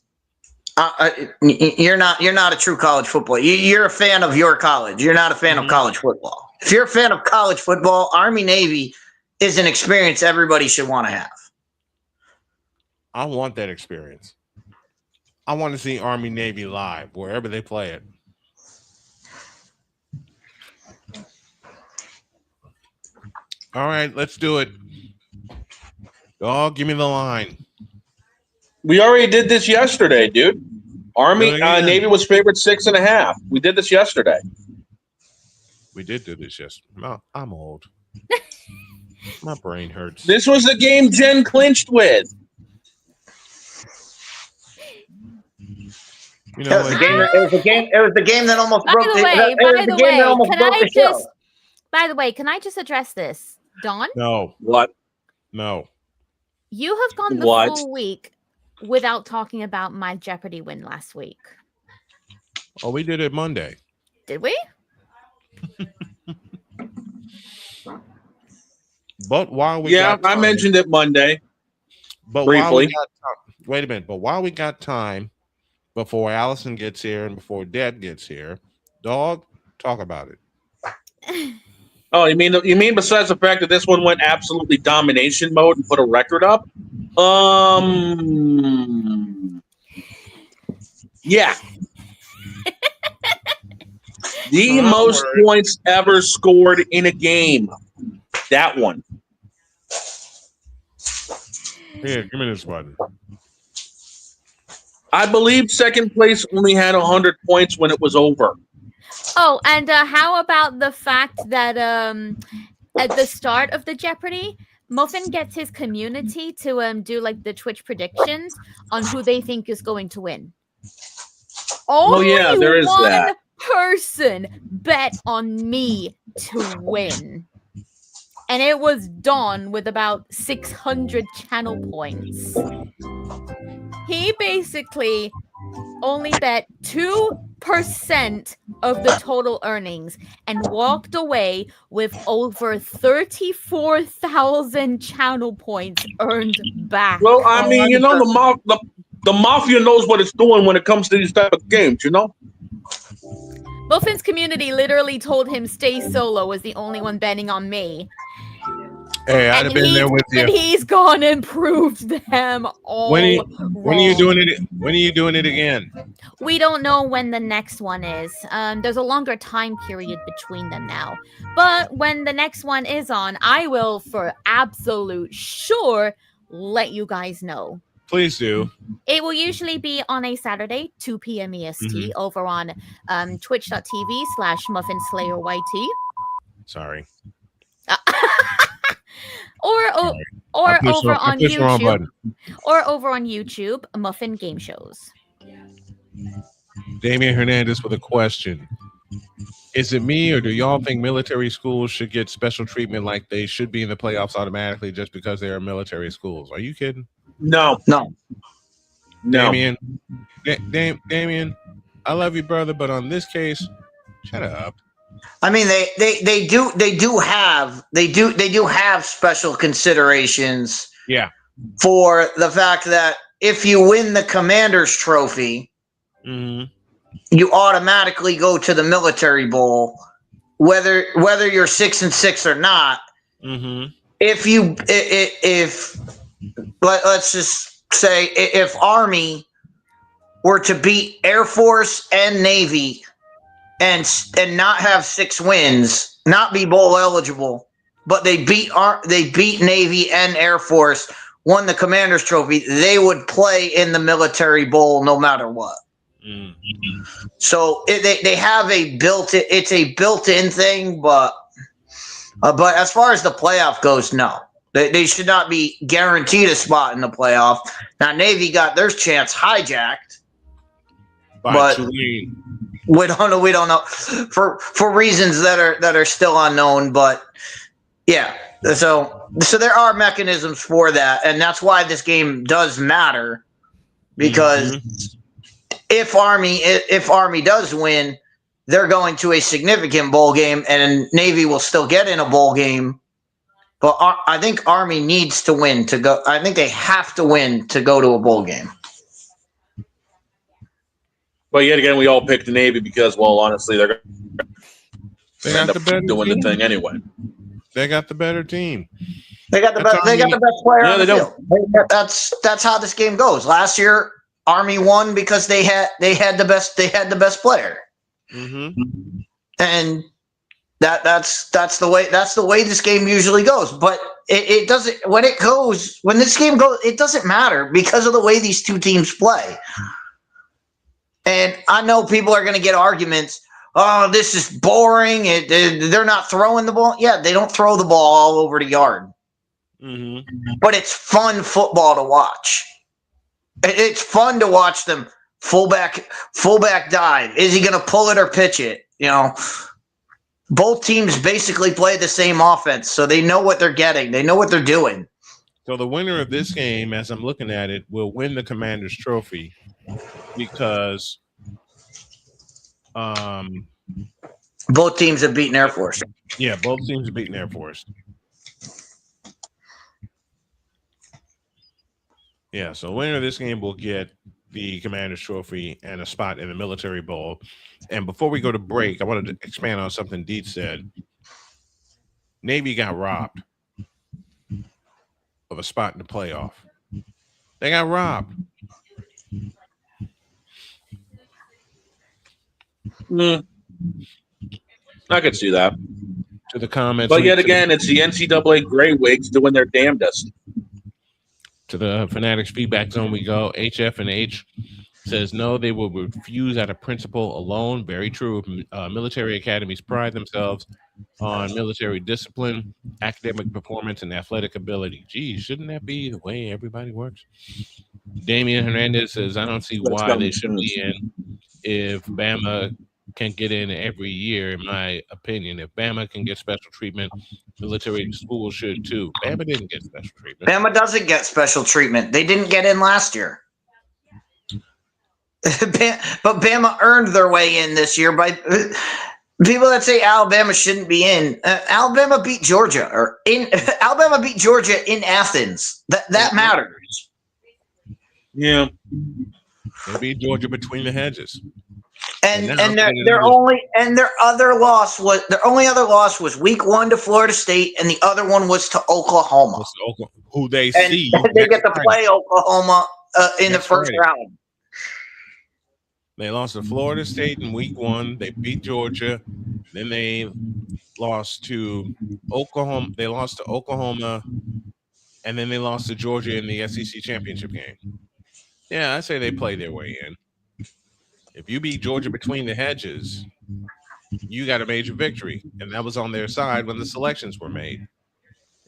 you're not a true college football. You're a fan of your college. You're not a fan of college football. If you're a fan of college football, Army-Navy is an experience everybody should want to have. I want that experience. I want to see Army-Navy live wherever they play it. All right, let's do it. Oh, give me the line. We already did this yesterday, dude. Navy was favored 6.5. We did this yesterday. We did do this yesterday. No, I'm old. My brain hurts. This was the game Jen clinched with. You know, it was the game that almost broke the show. By the way, can I just address this, Don? No. What? No. You have gone the full week without talking about my Jeopardy win last week. Oh, we did it Monday. Did we? But while we I mentioned it Monday. But briefly. Wait a minute. But while we got time, before Allison gets here and before Dad gets here, Dog, talk about it. Oh, you mean besides the fact that this one went absolutely domination mode and put a record up? Yeah. The most points ever scored in a game. That one. Here, give me this button. I believe second place only had 100 points when it was over. Oh, and how about the fact that at the start of the Jeopardy, Muffin gets his community to do like the Twitch predictions on who they think is going to win. Only there is one that. person bet on me to win. And it was Dawn with about 600 channel points. He basically only bet 2 of the total earnings and walked away with over 34,000 channel points earned back. Well, I mean, you know, the mafia knows what it's doing when it comes to these type of games, you know? Muffin's community literally told him stay solo was the only one betting on me. Hey, I'd have been there with you. And he's gone and proved them all When are you wrong. doing it? When are you doing it again? We don't know when the next one is. There's a longer time period between them now. But when the next one is on, I will for absolute sure let you guys know. Please do. It will usually be on a Saturday, 2 p.m. EST, over on twitch.tv/MuffinSlayerYT. Sorry. Or over on YouTube. Or over on YouTube, Muffin Game Shows. Damian Hernandez with a question. Is it me, or do y'all think military schools should get special treatment like they should be in the playoffs automatically just because they are military schools? Are you kidding? No. Damian, Damian, I love you, brother, but on this case, shut up. I mean, they do have special considerations. Yeah. For the fact that if you win the Commander's Trophy, you automatically go to the Military Bowl, whether you're 6-6 or not. If let's just say if Army were to beat Air Force and Navy and not have 6 wins, not be bowl eligible, but they beat Navy and Air Force, won the Commander's Trophy, they would play in the Military Bowl no matter what. So they have it's a built-in thing, but as far as the playoff goes, no. They should not be guaranteed a spot in the playoff. Now Navy got their chance hijacked, but we don't know for reasons that are still unknown. But yeah, so there are mechanisms for that, and that's why this game does matter, because if Army does win, they're going to a significant bowl game, and Navy will still get in a bowl game. But I think Army needs to win to go. I think they have to win to go to a bowl game. But yet again, we all picked the Navy because, well, honestly, they're end up doing the thing anyway. They got the better team. They got the best. They got the best player on the field. That's how this game goes. Last year, Army won because they had the best. They had the best player. And that's the way this game usually goes. But it doesn't when this game goes. It doesn't matter because of the way these two teams play. And I know people are going to get arguments. Oh, this is boring. They're not throwing the ball. Yeah, they don't throw the ball all over the yard. But it's fun football to watch. It's fun to watch them fullback dive. Is he going to pull it or pitch it? You know, both teams basically play the same offense, so they know what they're getting. They know what they're doing. So the winner of this game, as I'm looking at it, will win the Commander's Trophy because both teams have beaten Air Force. Yeah, both teams have beaten Air Force. Yeah, so the winner of this game will get the Commander's Trophy and a spot in the Military Bowl. And before we go to break, I wanted to expand on something Deet said. Navy got robbed of a spot in the playoff. They got robbed. I could see that. To the comments. But yet again, it's the NCAA Grey Wigs doing their damnedest. To the Fanatics feedback zone we go. HF and H says no, they will refuse out of principle alone. Very true. Military academies pride themselves on military discipline, academic performance, and athletic ability. Geez, shouldn't that be the way everybody works? Damian Hernandez says, I don't see why they should be in if Bama can get in every year, in my opinion. If Bama can get special treatment, military schools should too. Bama didn't get special treatment. Bama doesn't get special treatment. They didn't get in last year. but Bama earned their way in this year by people that say Alabama shouldn't be in. Alabama beat Georgia, Alabama beat Georgia in Athens. That matters. Yeah, they beat Georgia between the hedges. And their only other loss was week 1 to Florida State, and the other one was to Oklahoma. Who they and see. They get to play Oklahoma in the first round. They lost to Florida State in week 1. They beat Georgia. Then they lost to Oklahoma. They lost to Oklahoma, and then they lost to Georgia in the SEC championship game. Yeah, I say they play their way in. If you beat Georgia between the hedges, you got a major victory, and that was on their side when the selections were made.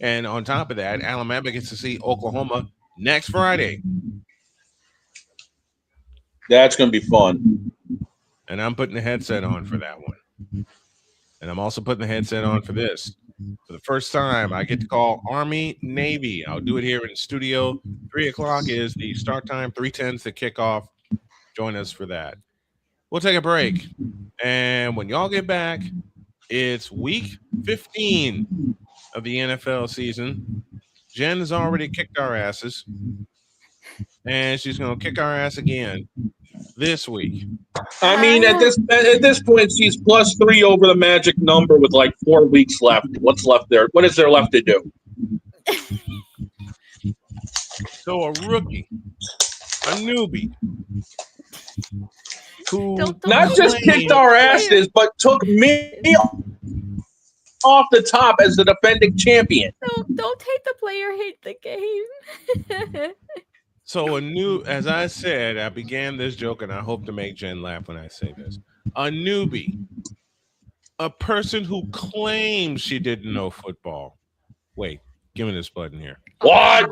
And on top of that, Alabama gets to see Oklahoma next Friday. That's going to be fun. And I'm putting the headset on for that one. And I'm also putting the headset on for this. For the first time, I get to call Army, Navy. I'll do it here in the studio. 3 o'clock is the start time. 3:10 is the kickoff. Join us for that. We'll take a break. And when y'all get back, it's week 15 of the NFL season. Jen has already kicked our asses. And she's going to kick our ass again this week. I mean, at this point, she's +3 over the magic number with like 4 weeks left. What's left there? What is there left to do? So a rookie, a newbie, who not just kicked our asses, but took me off the top as the defending champion. Don't hate the player, hate the game. So as I said, I began this joke, and I hope to make Jen laugh when I say this. A newbie, a person who claims she didn't know football. Wait, give me this button here. What?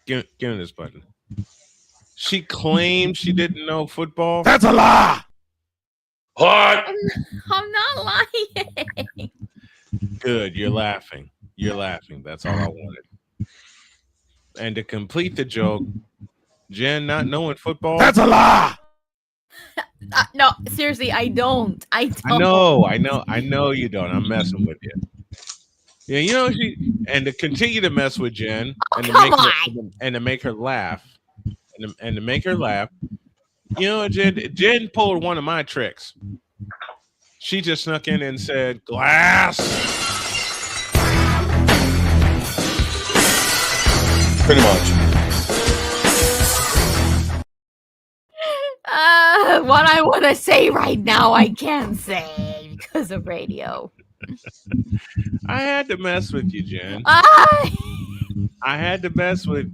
Give me this button. She claims she didn't know football. That's a lie. What? I'm not lying. Good, you're laughing. You're laughing. That's all I wanted. And to complete the joke, Jen not knowing football. That's a lie. No, seriously, I don't. I know you don't. I'm messing with you. Yeah, you know and to continue to mess with Jen and to make her laugh. And to make her laugh, you know, Jen pulled one of my tricks. She just snuck in and said, "Glass." Pretty much. What I want to say right now, I can't say because of radio. I had to mess with you, Jen. I had to mess with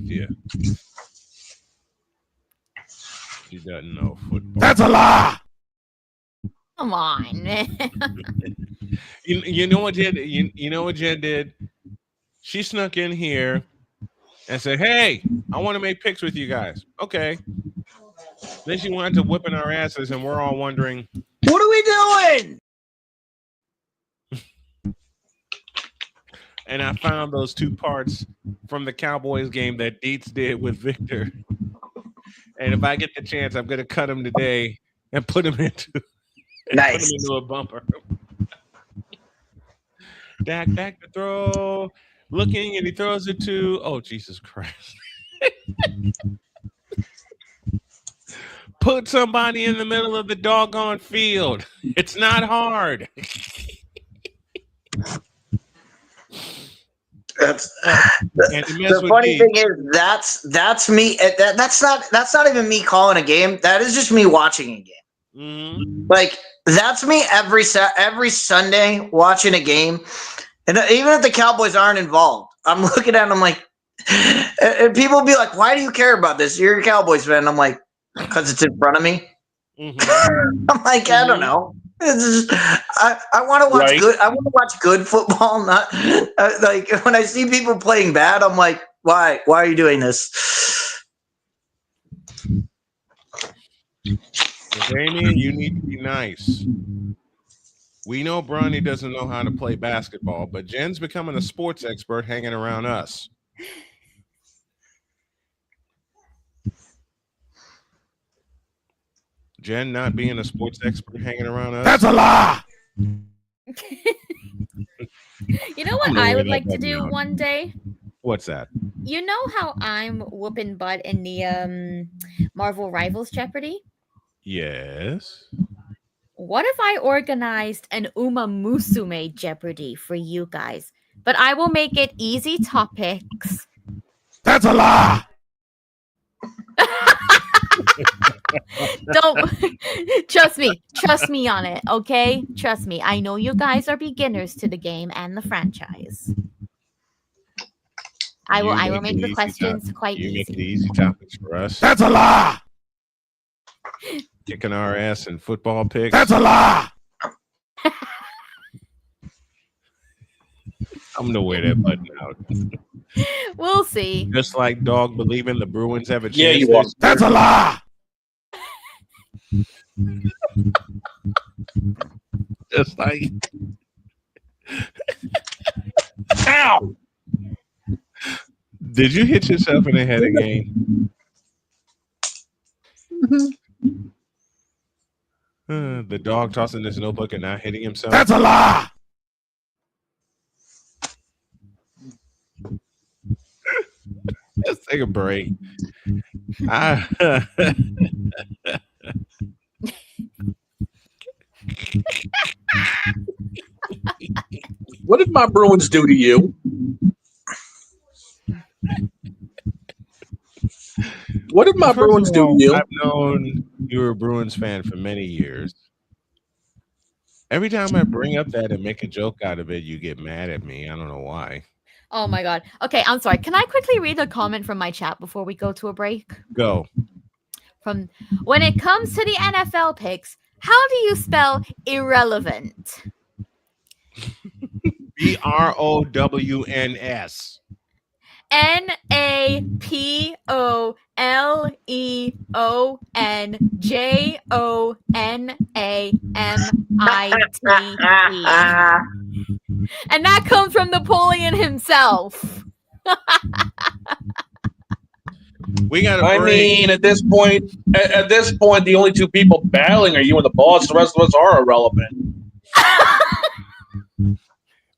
you. She doesn't know football. That's a lie. Come on, man. You know what Jen? You know what Jen did? She snuck in here and said, "Hey, I want to make picks with you guys." Okay. Then she wanted to whipping our asses, and we're all wondering, what are we doing? And I found those 2 parts from the Cowboys game that Dietz did with Victor. And if I get the chance, I'm going to cut him today and put him into a bumper. Dak to throw, looking, and he throws it to, oh, Jesus Christ. Put somebody in the middle of the doggone field. It's not hard. The funny thing is that's me. That's not even me calling a game. That is just me watching a game. Mm-hmm. Like that's me every Sunday watching a game, and even if the Cowboys aren't involved, I'm looking at them like, and people be like, "Why do you care about this? You're a Cowboys fan." I'm like, because it's in front of me. Mm-hmm. I'm like, I don't know. It's just, I want to watch good. I want to watch good football. Not like when I see people playing bad, I'm like, why? Why are you doing this? Damien, you need to be nice. We know Bronny doesn't know how to play basketball, but Jen's becoming a sports expert hanging around us. Jen not being a sports expert hanging around us. That's a lie. You know what I would like to do one day? What's that? You know how I'm whooping butt in the Marvel Rivals Jeopardy? Yes. What if I organized an Uma Musume Jeopardy for you guys? But I will make it easy topics. That's a lie. Don't trust me on it, okay? Trust me. I know you guys are beginners to the game and the franchise. I will make the questions quite easy. You make the easy topics for us. That's a lie. Kicking our ass in football picks. That's a lie. I'm gonna wear that button out. We'll see. Just like dog believing the Bruins have a chance. Yeah, you are. That's a lie. Just like. Ow! Did you hit yourself in the head again? The dog tossing this notebook and not hitting himself. That's a lie. Let's take a break. What did my Bruins do to you? What did my Bruins do to you? I've known you were a Bruins fan for many years. Every time I bring up that and make a joke out of it, you get mad at me. I don't know why. Oh my god. Okay, I'm sorry. Can I quickly read a comment from my chat before we go to a break? Go. From when it comes to the NFL picks, how do you spell irrelevant? BROWNS. NAPOLEONAMITE. And that comes from Napoleon himself. We got. I mean, at this point, the only two people battling are you and the boss. The rest of us are irrelevant.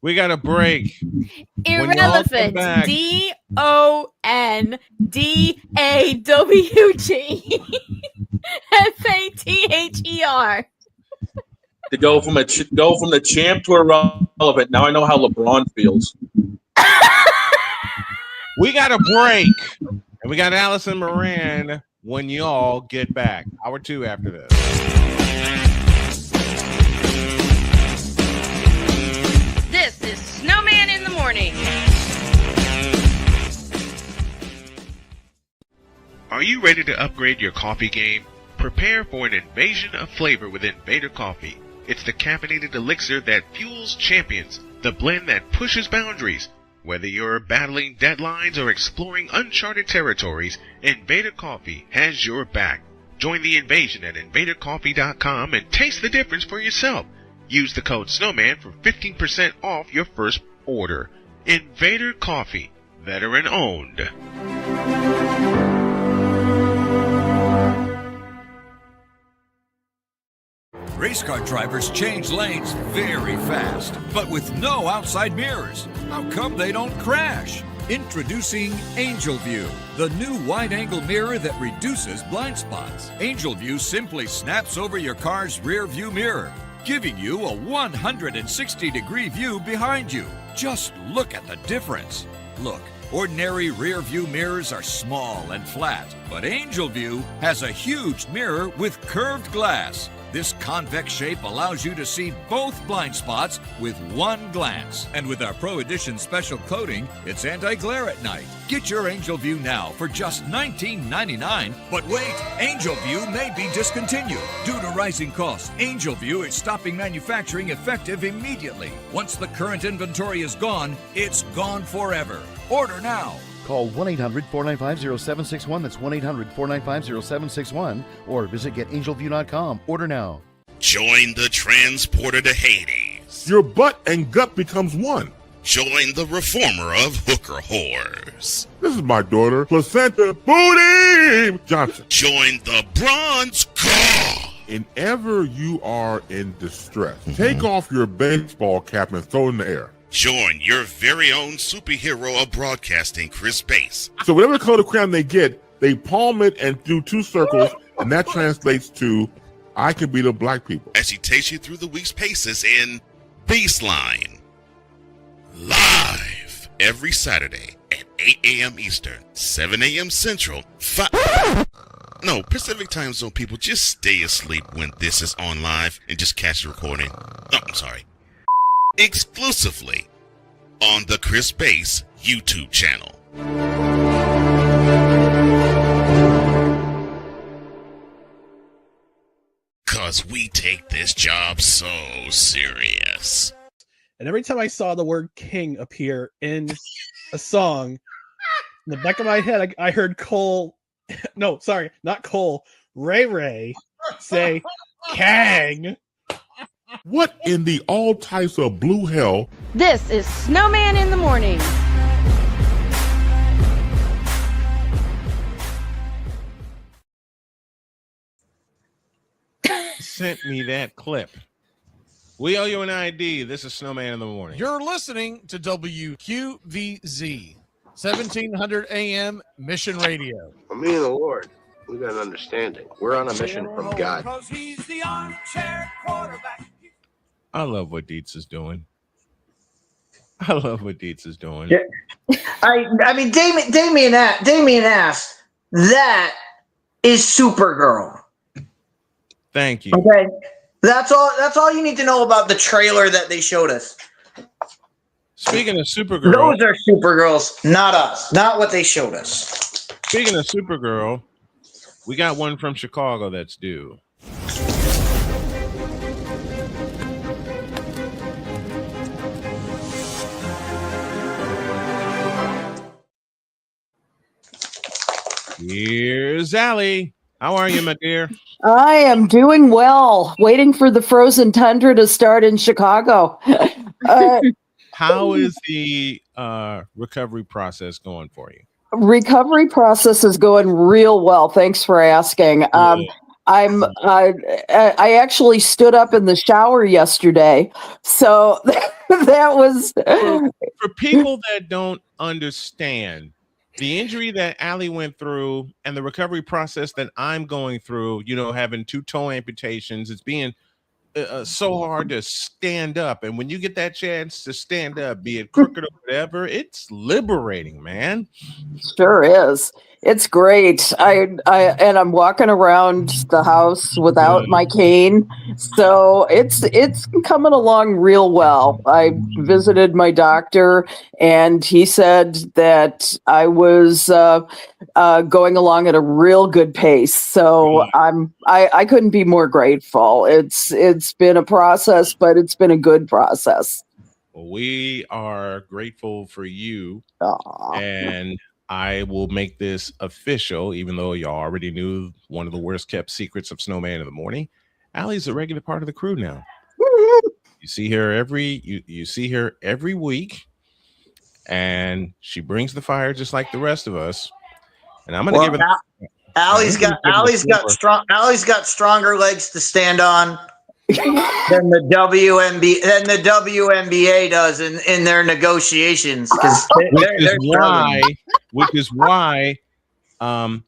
We got a break. Irrelevant. DONDAWGFATHER. To go from the champ to irrelevant. Now I know how LeBron feels. We got a break. And we got Allison Moran when y'all get back. Hour 2 after this. This is Snowman in the Morning. Are you ready to upgrade your coffee game? Prepare for an invasion of flavor with Invader Coffee. It's the caffeinated elixir that fuels champions, the blend that pushes boundaries. Whether you're battling deadlines or exploring uncharted territories, Invader Coffee has your back. Join the invasion at invadercoffee.com and taste the difference for yourself. Use the code Snowman for 15% off your first order. Invader Coffee, veteran owned. Race car drivers change lanes very fast, but with no outside mirrors. How come they don't crash? Introducing Angel View, the new wide-angle mirror that reduces blind spots. Angel View simply snaps over your car's rear view mirror, giving you a 160-degree view behind you. Just look at the difference. Look, ordinary rear view mirrors are small and flat, but Angel View has a huge mirror with curved glass. This convex shape allows you to see both blind spots with one glance. And with our Pro Edition special coating, it's anti-glare at night. Get your Angel View now for just $19.99. But wait, Angel View may be discontinued. Due to rising costs, Angel View is stopping manufacturing effective immediately. Once the current inventory is gone, it's gone forever. Order now. Call 1-800-495-0761. That's 1-800-495-0761. Or visit GetAngelView.com. Order now. Join the transporter to Hades. Your butt and gut becomes one. Join the reformer of hooker whores. This is my daughter, Placenta Booty Johnson. Join the bronze god whenever you are in distress, take off your baseball cap and throw it in the air. Join your very own superhero of broadcasting, Chris Bass. So whatever color crayon they get, they palm it and do 2 circles, and that translates to, I can be the black people. As he takes you through the week's paces in Baseline. Live every Saturday at 8 a.m. Eastern, 7 a.m. Central, Pacific Time Zone people, just stay asleep when this is on live and just catch the recording. Exclusively on the Chris Bass YouTube channel. Cause we take this job so serious. And every time I saw the word king appear in a song, in the back of my head, I heard Ray Ray say, Kang. What in the all types of blue hell? This is Snowman in the Morning. Sent me that clip. We owe you an ID. This is Snowman in the Morning. You're listening to WQVZ, 1700 AM Mission Radio. For me and the Lord, we got an understanding. We're on a mission from God. He's the armchair quarterback. I love what Dietz is doing. I Yeah. I mean, Damien asked, that is Supergirl. Thank you. Okay. That's all you need to know about the trailer that they showed us. Speaking of Supergirl. Those are Supergirls, not us. Not what they showed us. Speaking of Supergirl, we got one from Chicago that's due. Here's Allie. How are you, my dear? I am doing well. Waiting for the frozen tundra to start in Chicago. How is the recovery process going for you? Recovery process is going real well. Thanks for asking. I actually stood up in the shower yesterday, so that was for people that don't understand. The injury that Allie went through and the recovery process that I'm going through, having 2 toe amputations, it's being so hard to stand up. And when you get that chance to stand up, be it crooked or whatever, it's liberating, man. Sure is. It's great. I'm walking around the house without my cane, so it's coming along real well. I visited my doctor, and he said that I was going along at a real good pace. So I couldn't be more grateful. It's been a process, but it's been a good process. Well, we are grateful for you. Aww. And I will make this official, even though you already knew one of the worst kept secrets of Snowman in the Morning. Allie's a regular part of the crew now. You see her you see her every week, and she brings the fire just like the rest of us. And I'm gonna give her. Allie's got stronger legs to stand on than the WNBA does in their negotiations, which is why I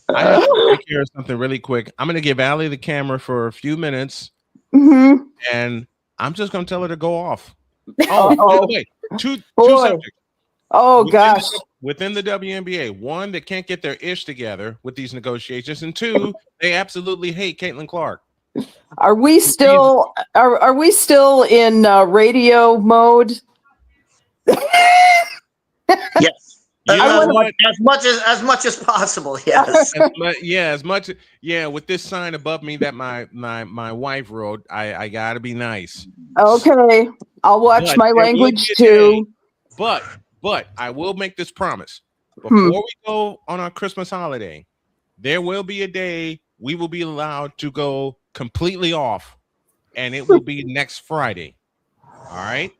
have to take care of something really quick. I'm going to give Allie the camera for a few minutes, and I'm just going to tell her to go off. Oh, by the way, two subjects. Oh, gosh. Within the WNBA, one, they can't get their ish together with these negotiations, and 2, they absolutely hate Caitlin Clark. Are we still in radio mode? Yes. As much as possible. Yes. With this sign above me that my wife wrote, I gotta be nice. Okay, I'll watch my language too. But I will make this promise. Before we go on our Christmas holiday, there will be a day we will be allowed to go completely off, and it will be next Friday. All right.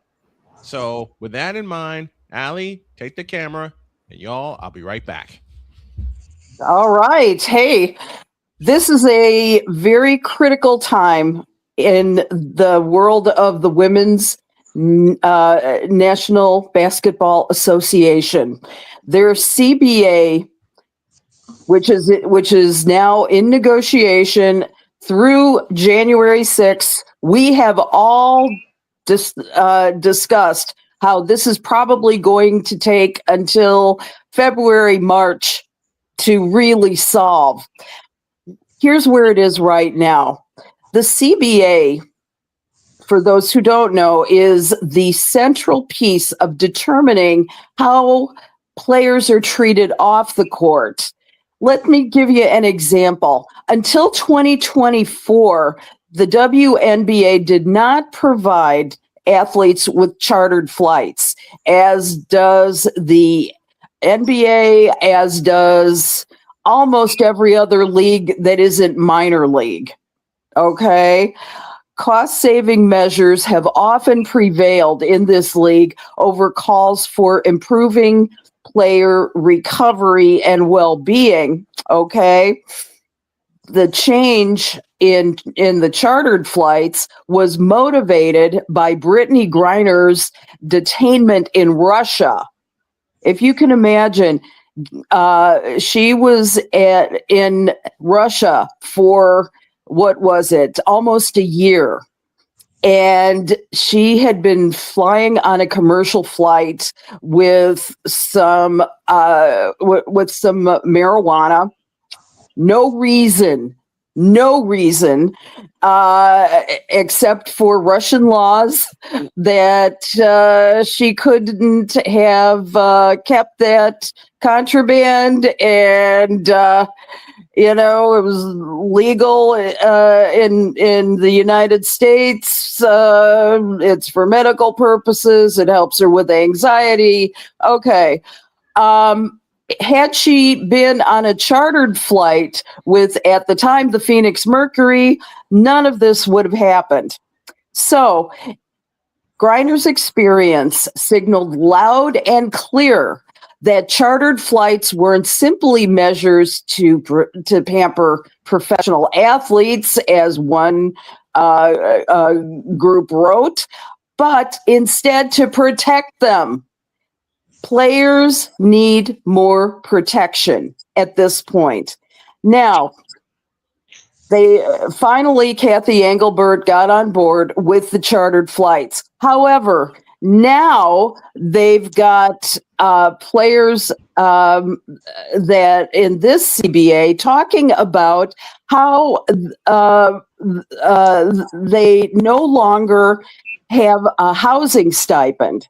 So with that in mind, Allie, take the camera, and y'all, I'll be right back. All right. Hey, this is a very critical time in the world of the Women's National Basketball Association. Their CBA, which is now in negotiation through January 6th, we have all discussed how this is probably going to take until February, March to really solve. Here's where it is right now. The CBA, for those who don't know, is the central piece of determining how players are treated off the court. Let me give you an example. Until 2024, the WNBA did not provide athletes with chartered flights, as does the NBA, as does almost every other league that isn't minor league. Okay? Cost-saving measures have often prevailed in this league over calls for improving player recovery and well-being. Okay? The change in the chartered flights was motivated by Brittany Griner's detainment in Russia. If you can imagine, she was in Russia for, what was it, almost a year. And she had been flying on a commercial flight with some marijuana. No reason, except for Russian laws that she couldn't have kept that contraband, and it was legal in the United States. It's for medical purposes. It helps her with anxiety. Okay. Had she been on a chartered flight with, at the time, the Phoenix Mercury, none of this would have happened. So, Griner's experience signaled loud and clear that chartered flights weren't simply measures to pamper professional athletes, as one group wrote, but instead to protect them. Players need more protection at this point. Now, finally, Kathy Engelbert got on board with the chartered flights. However, now they've got players that in this CBA talking about how they no longer have a housing stipend.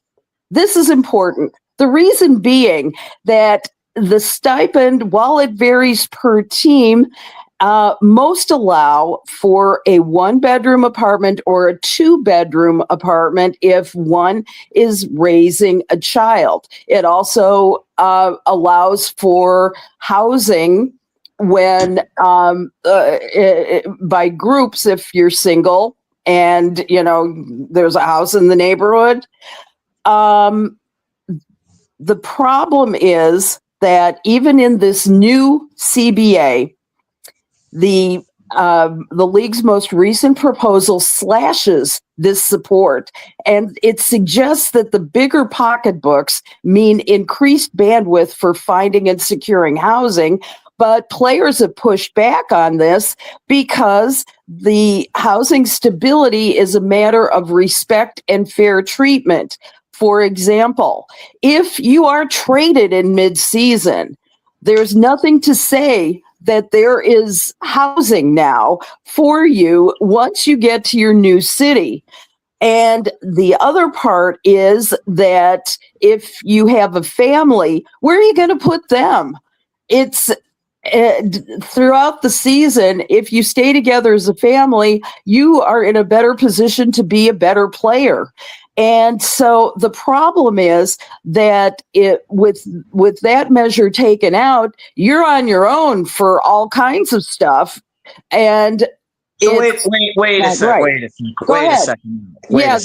This is important. The reason being that the stipend, while it varies per team, most allow for a 1-bedroom apartment or a 2-bedroom apartment if one is raising a child. It also allows for housing when by groups if you're single and there's a house in the neighborhood. The problem is that even in this new CBA, the league's most recent proposal slashes this support, and it suggests that the bigger pocketbooks mean increased bandwidth for finding and securing housing. But players have pushed back on this because the housing stability is a matter of respect and fair treatment. For example, if you are traded in mid-season, there's nothing to say that there is housing now for you once you get to your new city. And the other part is that if you have a family, where are you going to put them? It's throughout the season, if you stay together as a family, you are in a better position to be a better player. And so the problem is that with that measure taken out, you're on your own for all kinds of stuff. And so wait a second. Wait a second.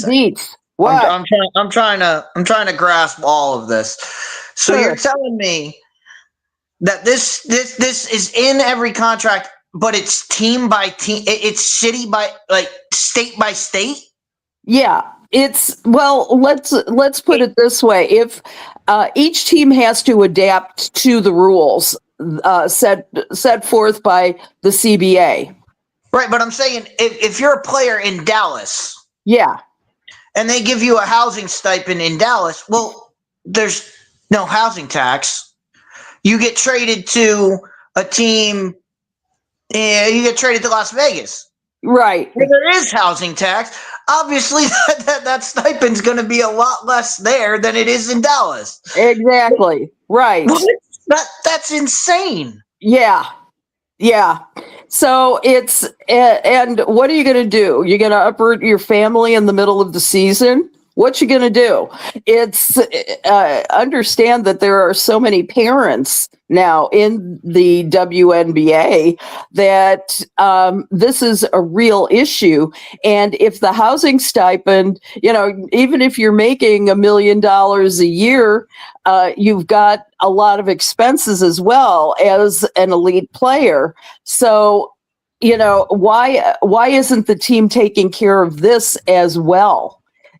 Neat. What? I'm trying to grasp all of this. So You're telling me that this is in every contract, but it's team by team. It's city by like state by state. Yeah, let's put it this way: if each team has to adapt to the rules set forth by the CBA. Right, but I'm saying if you're a player in Dallas, yeah, and they give you a housing stipend in Dallas, well, there's no housing tax. You get traded to a team. You get traded to Las Vegas, right? Where there is housing tax. Obviously, that stipend's going to be a lot less there than it is in Dallas. Exactly. Right. That's insane. Yeah. Yeah. So it's, and what are you going to do? You're going to uproot your family in the middle of the season? What you going to do? It's understand that there are so many parents now in the WNBA that this is a real issue. And if the housing stipend, even if you're making $1 million a year, you've got a lot of expenses as well as an elite player. So, why isn't the team taking care of this as well?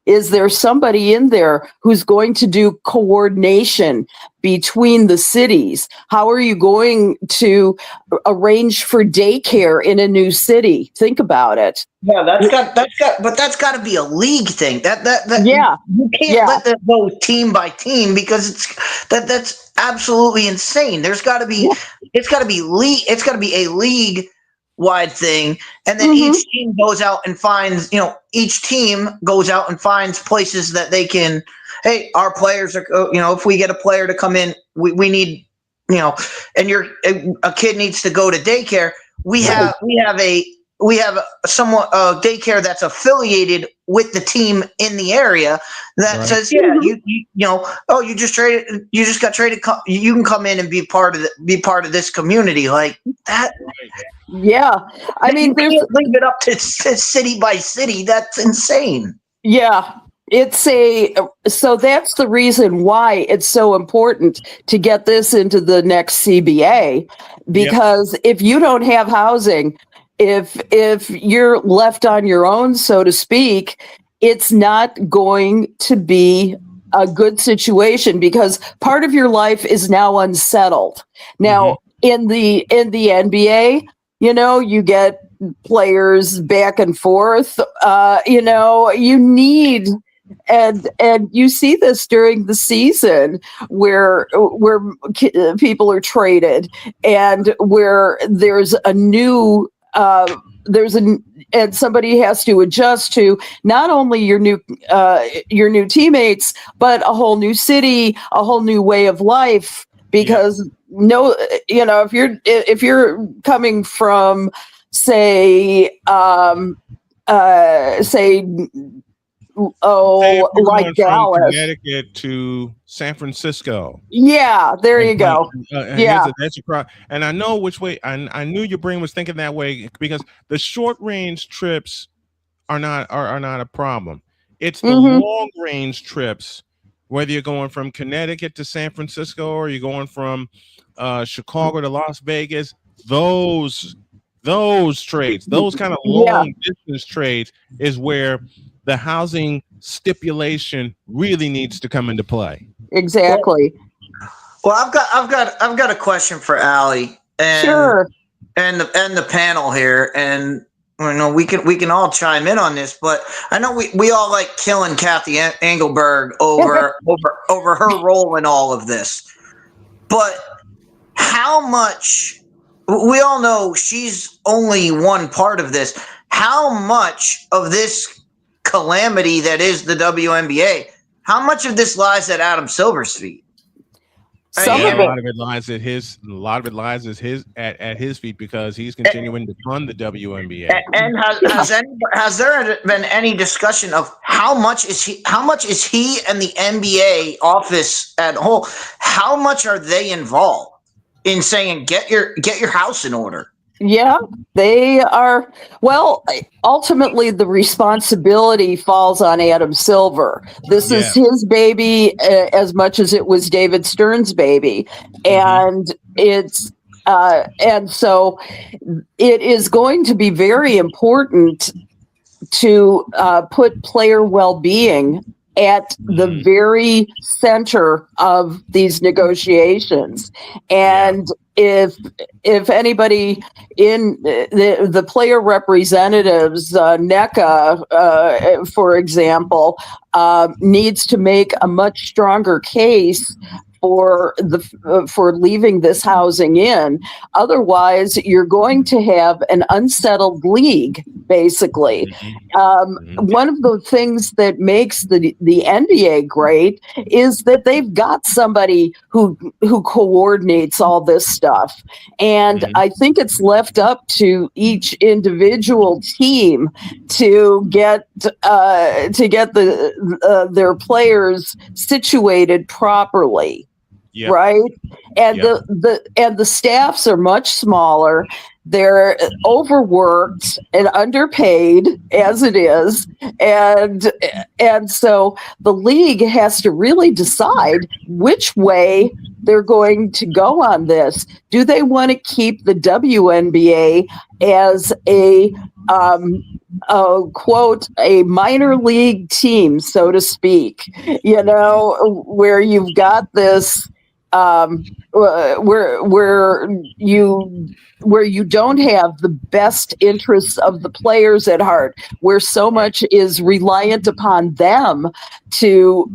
Is there somebody in there who's going to do coordination between the cities? How are you going to arrange for daycare in a new city? Think about it. Yeah, that's got to be a league thing. That yeah, you can't let that go team by team because that's absolutely insane. There's got to be it's got to be a league wide thing, and then each team goes out and finds places that they can. Hey, our players are if we get a player to come in, we need and a kid needs to go to daycare. We have a daycare that's affiliated with the team in the area that says, you just got traded. You can come in and be part of this community like that. Yeah, I mean, you can't leave it up to city by city. That's insane. Yeah. So that's the reason why it's so important to get this into the next CBA, because if you don't have housing, if you're left on your own, so to speak, it's not going to be a good situation because part of your life is now unsettled. Now, in the NBA, you get players back and forth, you need, and you see this during the season where people are traded and where there's a new, and somebody has to adjust to not only your new teammates, but a whole new city, a whole new way of life. Because if you're coming from, say like Dallas, from Connecticut to San Francisco. Yeah, there you go. That's a problem. And I know which way. I knew your brain was thinking that way because the short range trips are not a problem. It's the long range trips. Whether you're going from Connecticut to San Francisco or you're going from Chicago to Las Vegas, those trades, those kind of long distance trades is where the housing stipulation really needs to come into play. Exactly. Well, I've got a question for Allie and the panel here, and we can all chime in on this, but I know we all like killing Kathy Engelberg over her role in all of this. But how much, we all know she's only one part of this. How much of this calamity that is the WNBA, how much of this lies at Adam Silver's feet? A lot of it lies at his feet because he's continuing to fund the WNBA. And has there been any discussion of how much is he and the NBA office at whole? How much are they involved in saying get your house in order? Yeah, they are. Well, ultimately, the responsibility falls on Adam Silver. This is his baby as much as it was David Stern's baby. And it's, And so it is going to be very important to put player well-being at the very center of these negotiations. And if anybody in the player representatives, NECA, for example, needs to make a much stronger case for leaving this housing in. Otherwise, you're going to have an unsettled league, basically. One of the things that makes the NBA great is that they've got somebody who coordinates all this stuff. And I think it's left up to each individual team to get their players situated properly. Yep. Right. And the staffs are much smaller. They're overworked and underpaid as it is. And so the league has to really decide which way they're going to go on this. Do they want to keep the WNBA as a quote, a minor league team, so to speak, where you've got this where you don't have the best interests of the players at heart, where so much is reliant upon them to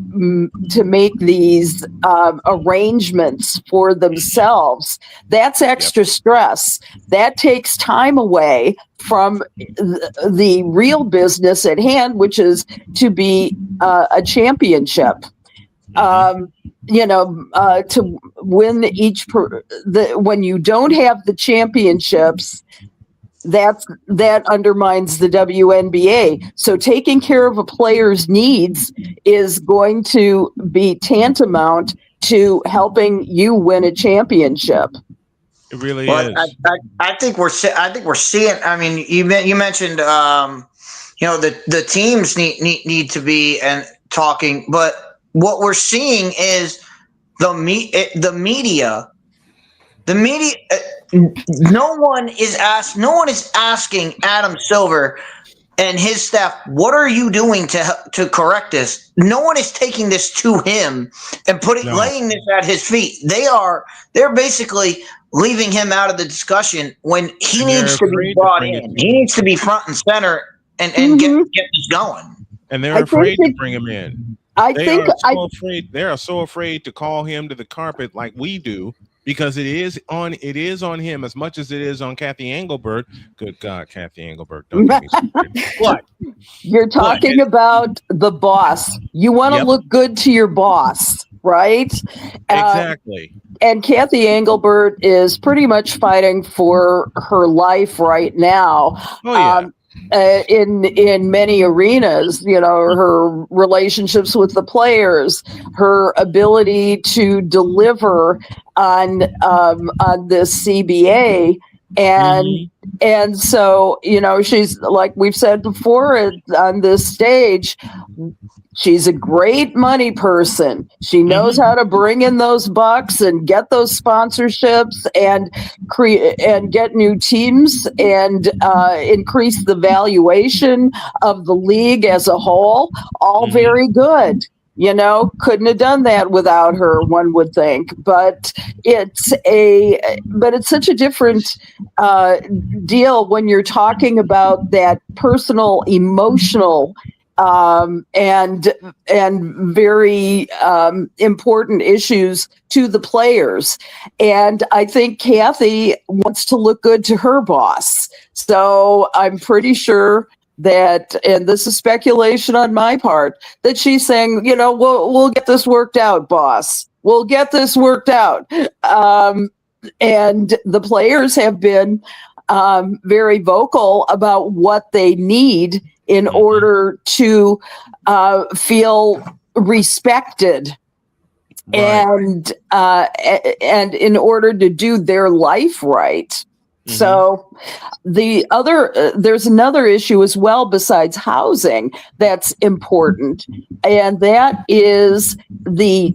make these arrangements for themselves. That's extra stress. That takes time away from the real business at hand, which is to be a championship. To win when you don't have the championships, that undermines the WNBA. So taking care of a player's needs is going to be tantamount to helping you win a championship. It really is. I think we're seeing. I mean, you mentioned the teams need to be and talking, but what we're seeing is the media. No one is asking Adam Silver and his staff, what are you doing to correct this? No one is taking this to him and laying this at his feet. They're basically leaving him out of the discussion when he needs to be brought in. He needs to be front and center and get this going. And they're afraid to bring him in. They are so afraid to call him to the carpet like we do, because it is on him as much as it is on Kathy Engelbert. Good God, Kathy Engelbert, don't get me started. What? You're talking about the boss. You want to look good to your boss, right? Exactly. And Kathy Engelbert is pretty much fighting for her life right now. Oh yeah. In many arenas, her relationships with the players, her ability to deliver on this CBA, and so she's, like we've said before on this stage, she's a great money person. She knows how to bring in those bucks and get those sponsorships and create and get new teams and increase the valuation of the league as a whole. All very good. Couldn't have done that without her, one would think. But it's such a different deal when you're talking about that personal, emotional, and very important issues to the players. And I think Kathy wants to look good to her boss. So I'm pretty sure that, and this is speculation on my part, that she's saying, we'll get this worked out, boss. We'll get this worked out. And the players have been very vocal about what they need in order to feel respected, and in order to do their life right. So there's another issue as well besides housing that's important, and that is the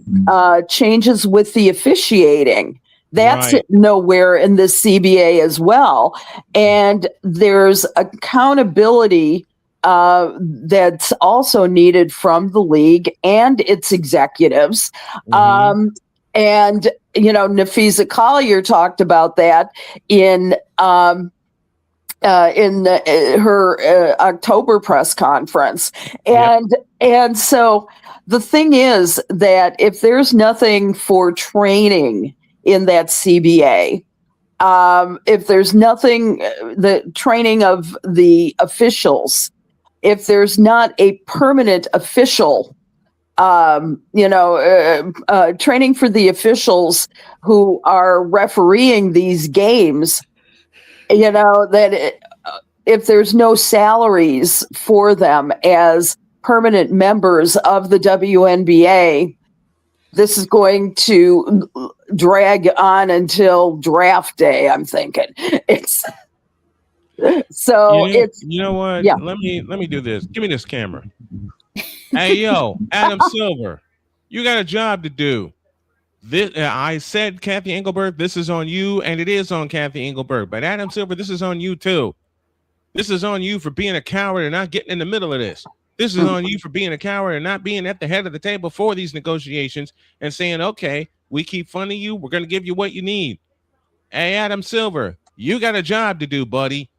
changes with the officiating. That's Right. nowhere in this CBA as well. And there's accountability that's also needed from the league and its executives. And, Nafisa Collier talked about that in her October press conference. And so the thing is that if there's nothing for training in that CBA, if there's nothing, the training of the officials, if there's not a permanent official, training for the officials who are refereeing these games, if there's no salaries for them as permanent members of the WNBA, this is going to drag on until draft day, I'm thinking. It's so it's you know what? Yeah. Let me do this. Give me this camera. Hey yo, Adam Silver, you got a job to do. This I said, Kathy Engelberg, this is on you, and it is on Kathy Engelberg. But Adam Silver, this is on you too. This is on you for being a coward and not getting in the middle of this. This is on you for being a coward and not being at the head of the table for these negotiations and saying, okay, we keep funding you. We're going to give you what you need. Hey, Adam Silver, you got a job to do, buddy.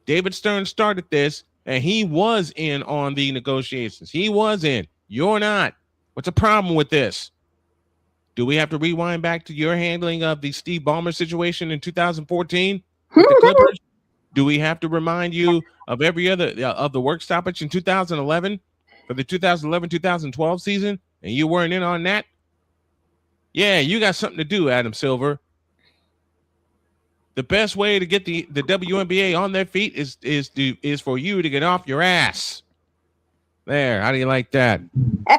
David Stern started this, and he was in on the negotiations. He was in. You're not. What's the problem with this? Do we have to rewind back to your handling of the Steve Ballmer situation in 2014 with the Clippers? Do we have to remind you of every other of the work stoppage in 2011 for the 2011-2012 season, and you weren't in on that? Yeah, you got something to do, Adam Silver. The best way to get the WNBA on their feet is for you to get off your ass. There, how do you like that? Love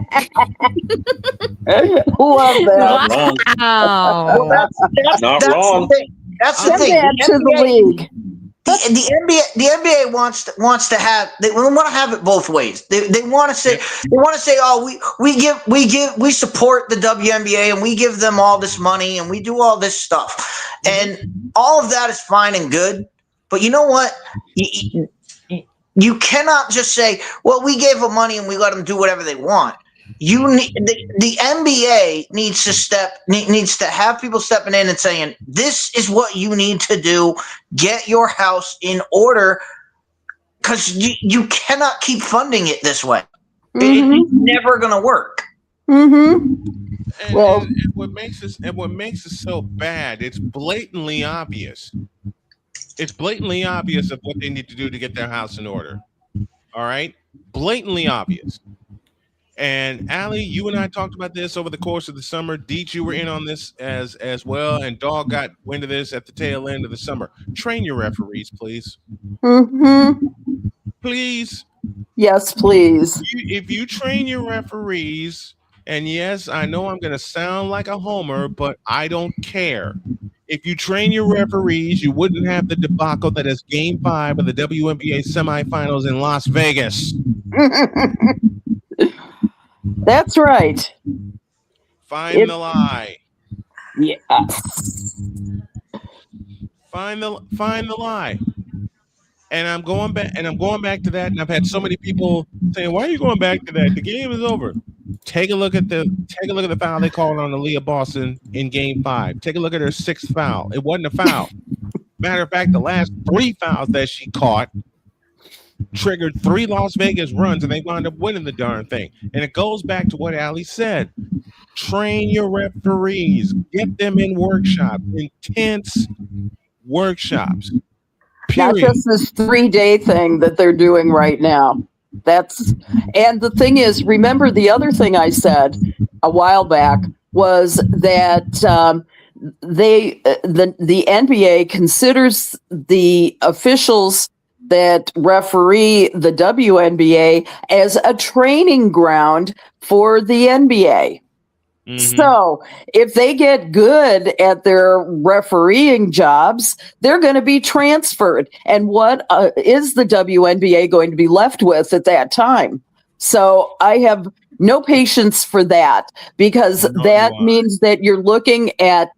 that. Not wrong. Wow. Well, that's wrong. The thing. That's the Send thing. that to the league. The NBA wants to have. They want to have it both ways. They want to say oh, we support the WNBA and we give them all this money and we do all this stuff, and all of that is fine and good. But you know what? You cannot just say, well, we gave them money and we let them do whatever they want. You need the NBA needs to have people stepping in and saying, this is what you need to do. Get your house in order, because you cannot keep funding it this way. It's never going to work. And what makes it so bad, it's blatantly obvious. It's blatantly obvious of what they need to do to get their house in order. All right? Blatantly obvious. And Allie, you and I talked about this over the course of the summer. Deech, you were in on this as well. And Dog got wind of this at the tail end of the summer. Train your referees, please. Please. Yes, please. If you train your referees, and yes, I know I'm going to sound like a homer, but I don't care. If you train your referees, you wouldn't have the debacle that is Game 5 of the WNBA semifinals in Las Vegas. That's right. Find the lie. Yes. Find the lie. And I'm going back to that. And I've had so many people saying, "Why are you going back to that? The game is over." Take a look at the foul they called on Aaliyah Boston in Game 5. Take a look at her 6th foul. It wasn't a foul. Matter of fact, the last 3 fouls that she caught triggered 3 Las Vegas runs, and they wound up winning the darn thing. And it goes back to what Allie said. Train your referees. Get them in workshops, intense workshops. Period. Not just this 3-day thing that they're doing right now. And the thing is, remember the other thing I said a while back was that the NBA considers the officials that referee the WNBA as a training ground for the NBA. So if they get good at their refereeing jobs, they're going to be transferred. And what is the WNBA going to be left with at that time? So I have no patience for that, because that means that you're looking at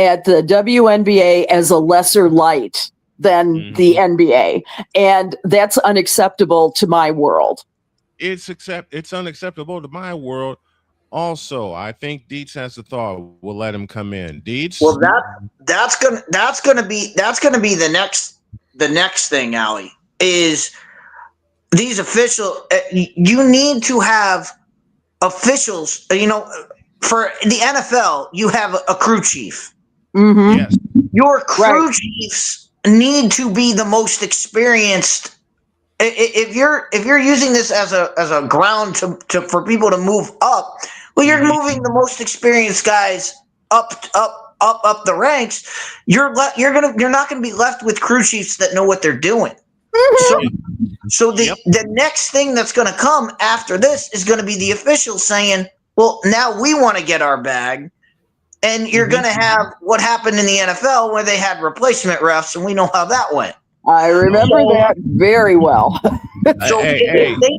at the WNBA as a lesser light than the NBA, and that's unacceptable to my world. It's unacceptable to my world. Also, I think Dietz has a thought. We'll let him come in. Dietz. Well, that's gonna be the next thing, Allie, is these official. You need to have officials. For the NFL, you have a crew chief. Mm-hmm. Yes. Your crew chiefs need to be the most experienced. If you're using this as a ground for people to move up, well, you're moving the most experienced guys up the ranks. You're not going to be left with crew chiefs that know what they're doing. So the next thing that's going to come after this is going to be the officials saying, well, now we want to get our bag. And you're going to have what happened in the NFL where they had replacement refs, and we know how that went. I remember that very well. So if they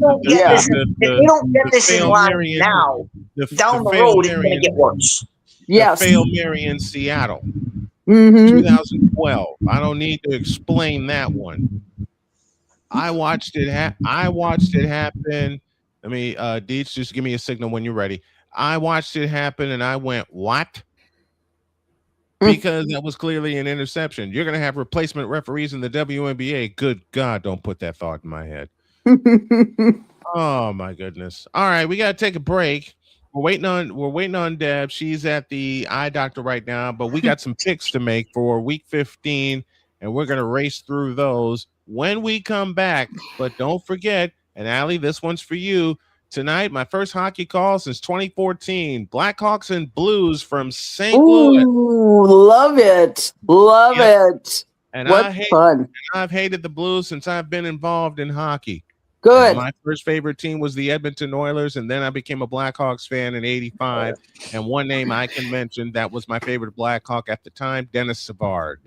don't get this in line now, down the road, it's going to get worse. Yes. The Fail Mary in Seattle, 2012. I don't need to explain that one. I watched it happen. Let me, Deets, just give me a signal when you're ready. I watched it happen, and I went, what? Because that was clearly an interception. You're going to have replacement referees in the WNBA. Good God, don't put that thought in my head. Oh my goodness. All right, we got to take a break. We're waiting on Deb. She's at the eye doctor right now, but we got some picks to make for week 15, and we're going to race through those when we come back. But don't forget, and Allie, this one's for you. Tonight, my first hockey call since 2014. Blackhawks and Blues from St. Louis. Love it. Love it. And what fun. I've hated the Blues since I've been involved in hockey. Good. And my first favorite team was the Edmonton Oilers, and then I became a Blackhawks fan in '85. And one name I can mention that was my favorite Blackhawk at the time, Dennis Savard.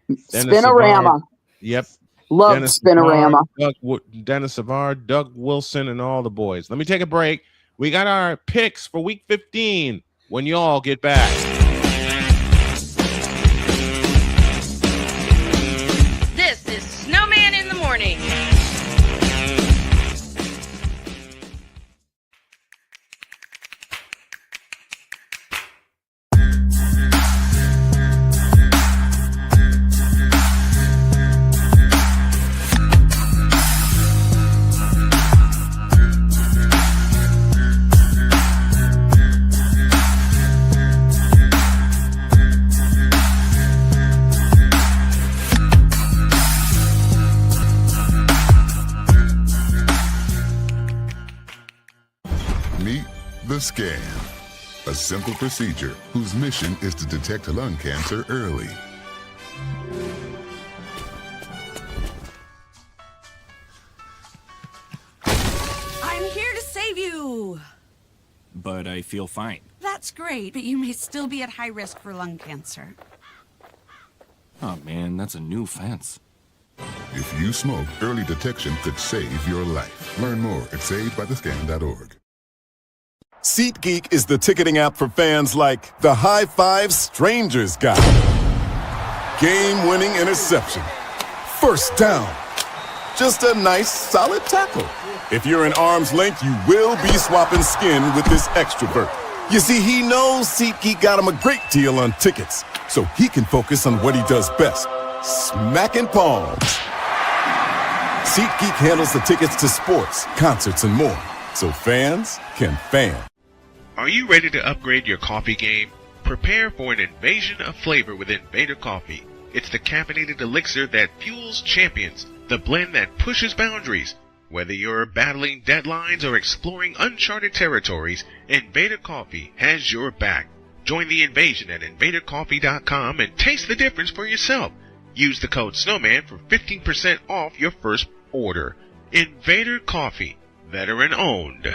Spinorama. Yep. Love Dennis Spinorama. Savard, Dennis Savard, Doug Wilson, and all the boys. Let me take a break. We got our picks for week 15 when you all get back. This is Snowman in the Morning. The Scan, a simple procedure whose mission is to detect lung cancer early. I'm here to save you. But I feel fine. That's great, but you may still be at high risk for lung cancer. Oh man, that's a new fence. If you smoke, early detection could save your life. Learn more at savedbythescan.org. SeatGeek is the ticketing app for fans like the High Five Strangers guy. Game-winning interception. First down. Just a nice, solid tackle. If you're in arm's length, you will be swapping skin with this extrovert. You see, he knows SeatGeek got him a great deal on tickets, so he can focus on what he does best, smacking palms. SeatGeek handles the tickets to sports, concerts, and more, so fans can fan. Are you ready to upgrade your coffee game? Prepare for an invasion of flavor with Invader Coffee. It's the caffeinated elixir that fuels champions, the blend that pushes boundaries. Whether you're battling deadlines or exploring uncharted territories, Invader Coffee has your back. Join the invasion at invadercoffee.com and taste the difference for yourself. Use the code Snowman for 15% off your first order. Invader Coffee, veteran owned.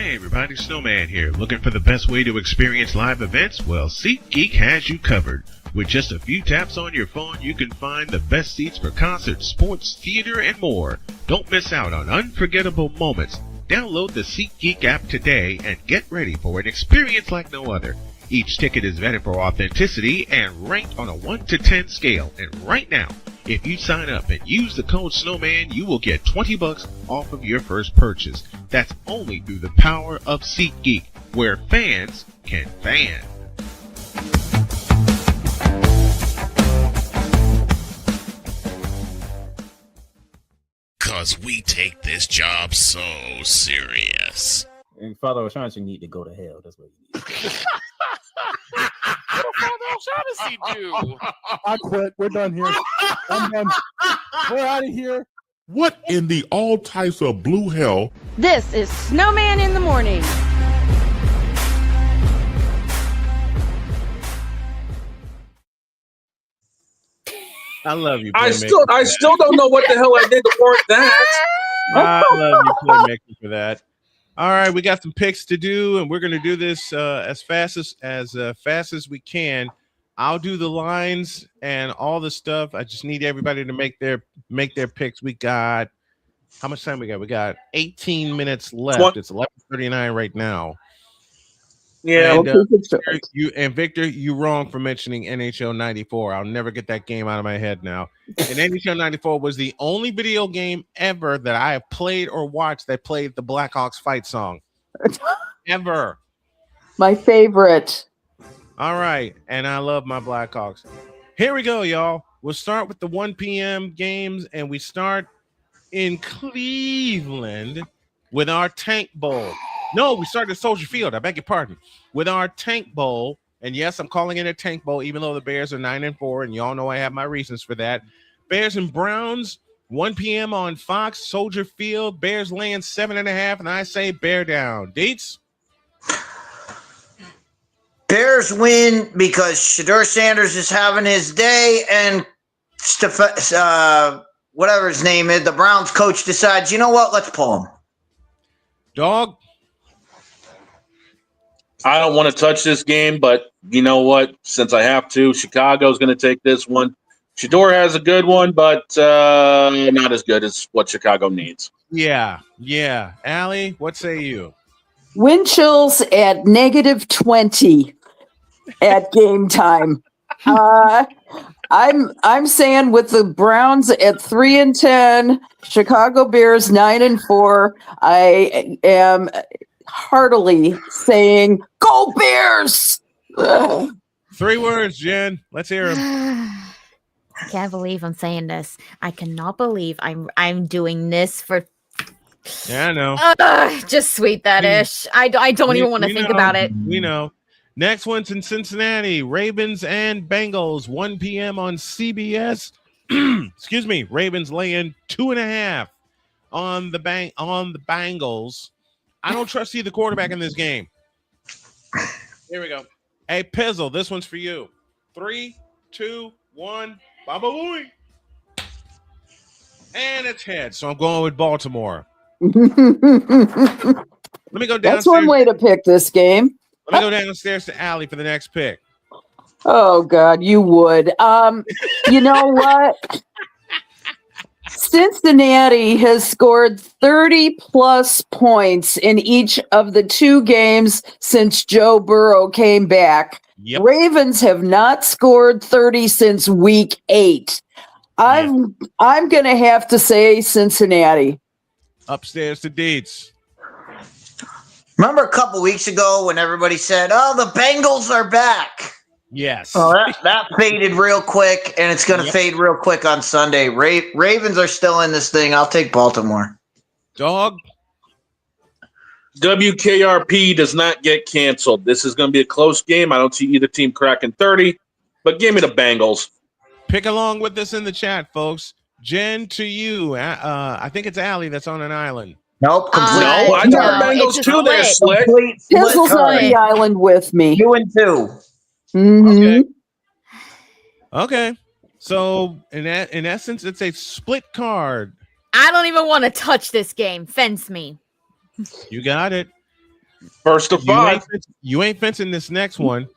Hey everybody, Snowman here. Looking for the best way to experience live events? Well, SeatGeek has you covered. With just a few taps on your phone, you can find the best seats for concerts, sports, theater, and more. Don't miss out on unforgettable moments. Download the SeatGeek app today and get ready for an experience like no other. Each ticket is vetted for authenticity and ranked on a 1 to 10 scale. And right now, if you sign up and use the code Snowman, you will get $20 off of your first purchase. That's only through the power of SeatGeek, where fans can fan. Cause we take this job so serious. And Father O'Shaughnessy need to go to hell. That's what he needs. What did Father O'Shaughnessy do? I quit. We're done here. I'm done. We're out of here. What in the all types of blue hell? This is Snowman in the Morning. I love you. I still don't know what the hell I did to warrant that. I love you, Playmaker, for that. All right, we got some picks to do, and we're going to do this as fast as we can. I'll do the lines and all the stuff. I just need everybody to make their picks. We got how much time we got? We got 18 minutes left. It's 11:39 right now. Yeah. And Victor, you're wrong for mentioning NHL 94. I'll never get that game out of my head now. And NHL 94 was the only video game ever that I have played or watched that played the Blackhawks fight song. Ever. My favorite. All right. And I love my Blackhawks. Here we go, y'all. We'll start with the 1 p.m. games, and we start in Cleveland with our Tank Bowl. No, we started at Soldier Field. I beg your pardon. With our Tank Bowl, and yes, I'm calling it a Tank Bowl, even though the Bears are 9-4, and y'all know I have my reasons for that. Bears and Browns, 1 p.m. on Fox, Soldier Field. Bears laying 7.5, and I say bear down. Deets? Bears win because Shedeur Sanders is having his day, and whatever his name is, the Browns coach decides, you know what, let's pull him. Dog? I don't want to touch this game, but you know what? Since I have to, Chicago's going to take this one. Shedeur has a good one, but not as good as what Chicago needs. Yeah. Allie, what say you? Wind chills at -20 at game time. I'm saying with the Browns at 3-10, Chicago Bears 9-4. I am heartily saying, "Go Bears!" Ugh. 3 words, Jen. Let's hear them. I can't believe I'm saying this. I cannot believe I'm doing this for. Yeah, I know. Just sweet that ish. I don't even want to think about it. We know. Next one's in Cincinnati. Ravens and Bengals, 1 p.m. on CBS. Excuse me. Ravens laying 2.5 on the Bengals. I don't trust either quarterback in this game. Here we go. Hey, Pizzle, this one's for you. 3, 2, 1. Baba Booey. And it's head. So I'm going with Baltimore. Let me go downstairs. That's one way to pick this game. Let me go downstairs to Allie for the next pick. Oh God, you would. You know what? Cincinnati has scored 30+ points in each of the 2 games since Joe Burrow came back. Yep. Ravens have not scored 30 since week 8. I'm going to have to say Cincinnati. Upstairs to Deets. Remember a couple weeks ago when everybody said, "Oh, the Bengals are back." Yes. Oh, that faded real quick, and it's going to fade real quick on Sunday. Ravens are still in this thing. I'll take Baltimore. Dog? WKRP does not get canceled. This is going to be a close game. I don't see either team cracking 30, but give me the Bengals. Pick along with us in the chat, folks. Jen, to you. I think it's Allie that's on an island. Nope. No, I got Bengals too there, Slick. Pizzle's on the island with me. 2-2. Mm-hmm. Okay. So in essence, it's a split card. I don't even want to touch this game. Fence me. You got it. First of five. You ain't fencing this next one.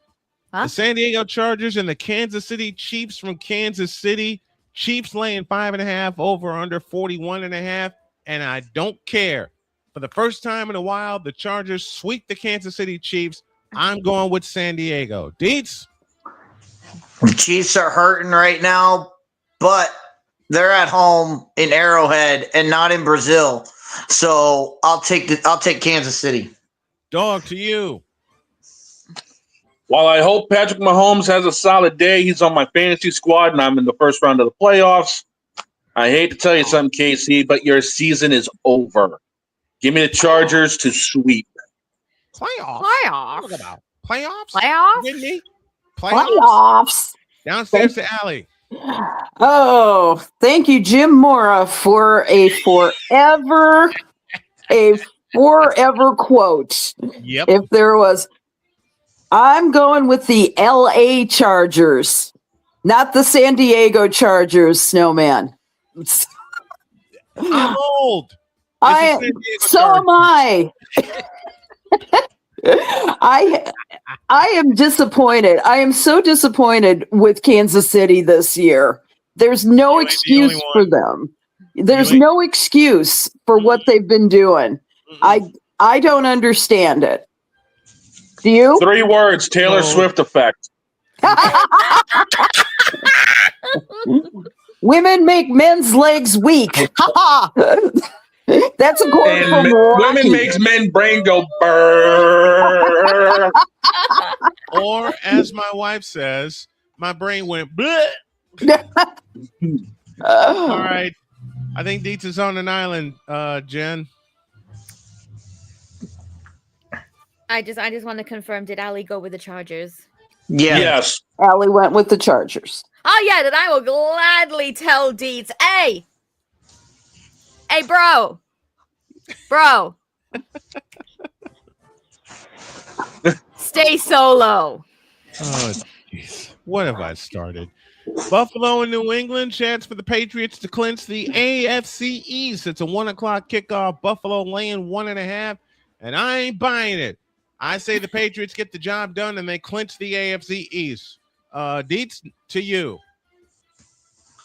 Huh? The San Diego Chargers and the Kansas City Chiefs from Kansas City. Chiefs laying 5.5 over under 41.5. And I don't care. For the first time in a while, the Chargers sweep the Kansas City Chiefs. I'm going with San Diego. Deets? The Chiefs are hurting right now, but they're at home in Arrowhead and not in Brazil. So I'll take Kansas City. Dog, to you. While I hope Patrick Mahomes has a solid day, he's on my fantasy squad, and I'm in the first round of the playoffs. I hate to tell you something, KC, but your season is over. Give me the Chargers to sweep. Playoffs? Playoffs? Playoffs? You me? Playoffs. Downstairs to Allie. Oh, thank you, Jim Mora, for a forever quote. Yep. If there was, I'm going with the LA Chargers, not the San Diego Chargers, Snowman. I'm old. So am I. I am disappointed. I am so disappointed with Kansas City this year. There's no excuse for them. There's no excuse for what they've been doing. I don't understand it. Do you? 3 words, Taylor Swift effect. Women make men's legs weak. That's a quote from Rocky. Women makes men brain go brrrr. Or, as my wife says, my brain went bleh. All right. I think Dietz is on an island, Jen. I just want to confirm, did Ali go with the Chargers? Yes. Allie went with the Chargers. Oh, yeah, then I will gladly tell Dietz, hey, bro. Stay solo. Oh, jeez. What have I started? Buffalo and New England, chance for the Patriots to clinch the AFC East. It's a 1:00 kickoff. Buffalo laying 1.5, and I ain't buying it. I say the Patriots get the job done and they clinch the AFC East. Dietz, to you.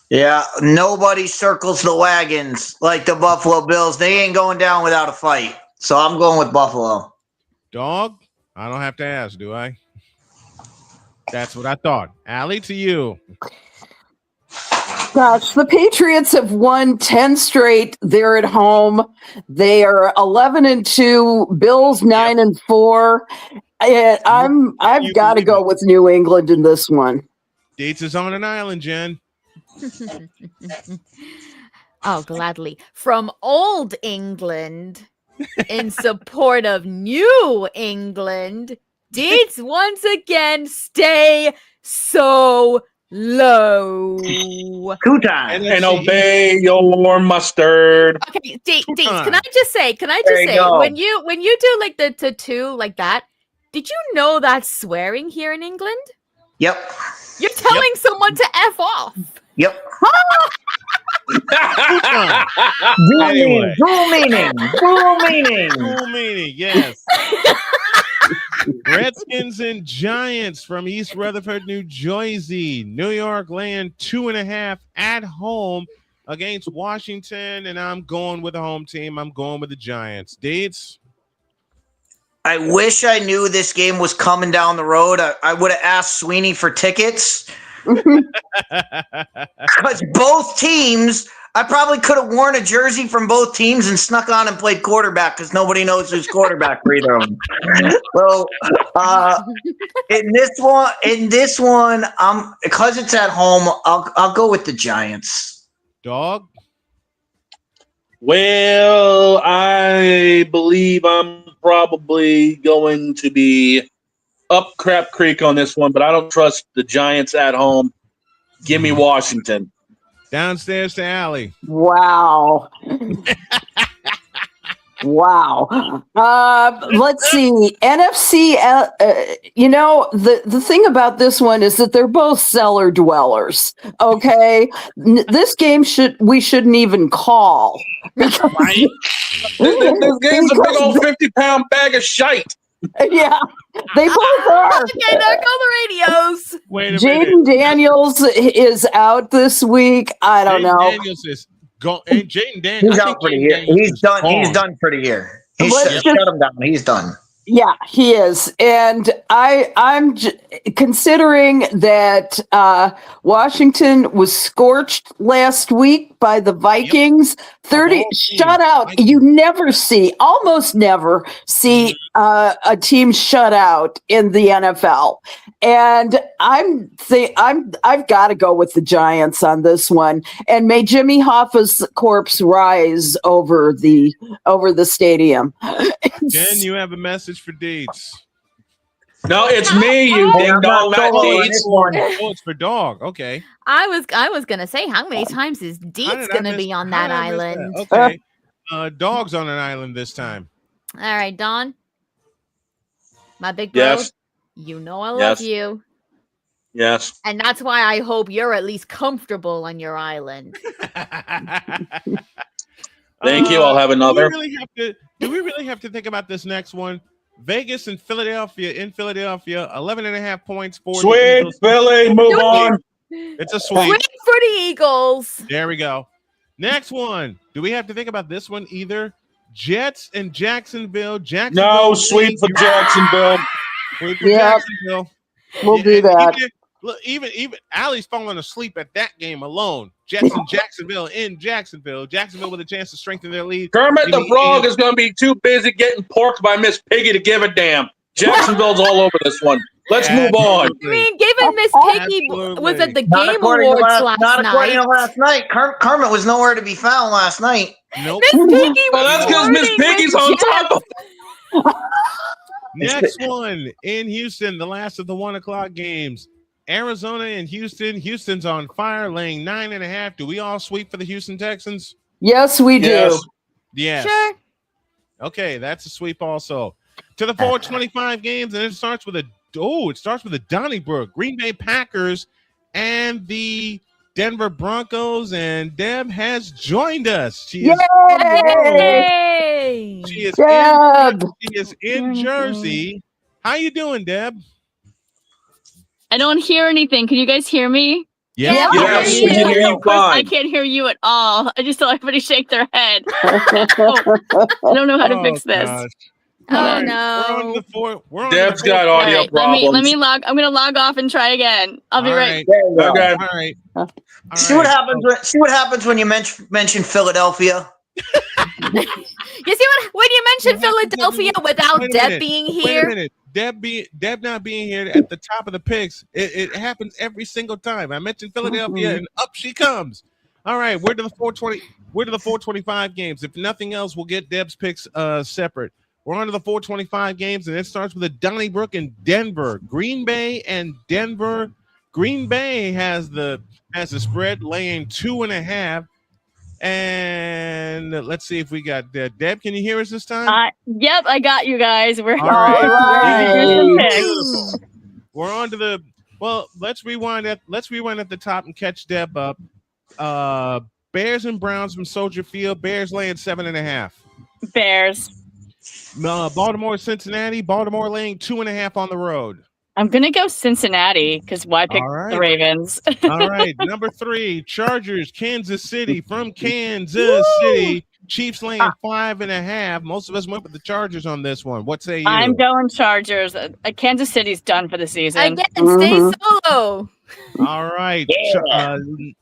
Yeah, nobody circles the wagons like the Buffalo Bills. They ain't going down without a fight. So I'm going with Buffalo. Dog, I don't have to ask, do I? That's what I thought. Allie, to you. Gosh, the Patriots have won 10 straight. They're at home. They are 11-2. Bills 9-4. I've got to go with New England in this one. Dietz is on an island, Jen. Oh, gladly. From Old England, in support of New England, Dietz once again stay so low. And obey your mustard. Okay, Dietz, can I just say, when you do like the tattoo like that, did you know that's swearing here in England? Yep. You're telling someone to F off. Yep. Anyway. Dual meaning, yes. Redskins and Giants from East Rutherford, New Jersey. New York laying 2.5 at home against Washington, and I'm going with the home team. I'm going with the Giants. Dietz? I wish I knew this game was coming down the road. I would have asked Sweeney for tickets. Because both teams, I probably could have worn a jersey from both teams and snuck on and played quarterback because nobody knows who's quarterback for either of them. So in this one, because it's at home, I'll go with the Giants. Dog? Well, I believe I'm probably going to be up crap creek on this one, but I don't trust the Giants at home. Give me Washington. Downstairs to Allie. Wow. Wow. Let's see. NFC. The thing about this one is that they're both cellar dwellers. Okay, this game we shouldn't even call because This game's a big old 50-pound bag of shite. Yeah, they both are. Okay, there go the radios. Wait a Jaden minute. Daniels is out this week. I don't know. Daniels is go. And Jaden Daniels. He's out for the year. He's done. He's done for the year. He's shut him down. He's done. Yeah, he is, and I'm considering that Washington was scorched last week by the Vikings. 30 shutout. You almost never see a team shut out in the NFL, and I've got to go with the Giants on this one. And may Jimmy Hoffa's corpse rise over the stadium. Jen, you have a message for Deeds. No, it's me, you ding dong, not Deeds. Oh, it's for Dog. Okay. I was gonna say, how many times is Deets gonna be on that island? Okay. Dog's on an island this time. All right, Don. My big bro. Yes. You know I love Yes. you. Yes. And that's why I hope you're at least comfortable on your island. Thank you. I'll have another. Do we really have to think about this next one? Vegas and Philadelphia. In Philadelphia, 11.5 points for the Sweet Eagles. Philly, move on. It's a sweep. Sweep for the Eagles. There we go. Next one. Do we have to think about this one either? Jets and Jacksonville. No, sweep for Jacksonville. Sweep for Yep. Jacksonville. We'll do that. Even Allie's falling asleep at that game alone. Jets and Jacksonville in Jacksonville. Jacksonville with a chance to strengthen their lead. Kermit the Frog is going to be too busy getting porked by Miss Piggy to give a damn. Jacksonville's all over this one. Let's move on. I mean, given Miss Piggy was at the Not Game according to Awards last, last not according night. to last night. Kermit was nowhere to be found last night. Nope. Miss Piggy Well, that's because Miss Piggy's on top of. Next one in Houston, the last of the 1 o'clock games. Arizona and Houston. Houston's on fire, laying 9.5. Do we all sweep for the Houston Texans? Yes, we do. Yes. Yes. Sure. Okay, that's a sweep also. To the 425 games, and it starts with a Donnybrook, Green Bay Packers, and the Denver Broncos. And Deb has joined us. She is Yay! She is Deb. in Jersey. How you doing, Deb? I don't hear anything. Can you guys hear me? Yeah. Yes, we can hear you Of course, I fine. can't hear you at all. I just saw everybody shake their head. Oh, I don't know how to fix this. Gosh. Oh All right, no! We're on the four. We're on Deb's the got fourth- audio All right, problems. let me log. I'm gonna log off and try again. I'll be All right. right. Okay. All right. All See what right. happens. See what happens when you mention Philadelphia. You see when you mentioned Philadelphia without Wait a Deb minute. being Wait a here? minute. Deb not being here at the top of the picks. It happens every single time. I mentioned Philadelphia and up she comes. All right, we're to the 420. We're to the 425 games. If nothing else, we'll get Deb's picks separate. We're on to the 425 games, and it starts with a Donnybrook and Denver, Green Bay and Denver. Green Bay has the spread laying 2.5. And let's see if we got Deb. Can you hear us this time? Yep, I got you guys. We're All right. right. Beautiful. We're on to the let's rewind at the top and catch Deb up. Bears and Browns from Soldier Field. Bears laying 7.5. Bears. Baltimore, Cincinnati. Baltimore laying 2.5 on the road. I'm gonna go Cincinnati because why pick All right. the Ravens? All right, number 3, Chargers, Kansas City from Kansas City. Chiefs laying 5.5. Most of us went with the Chargers on this one. What say you? I'm going Chargers. Kansas City's done for the season. Again, stay solo. All right.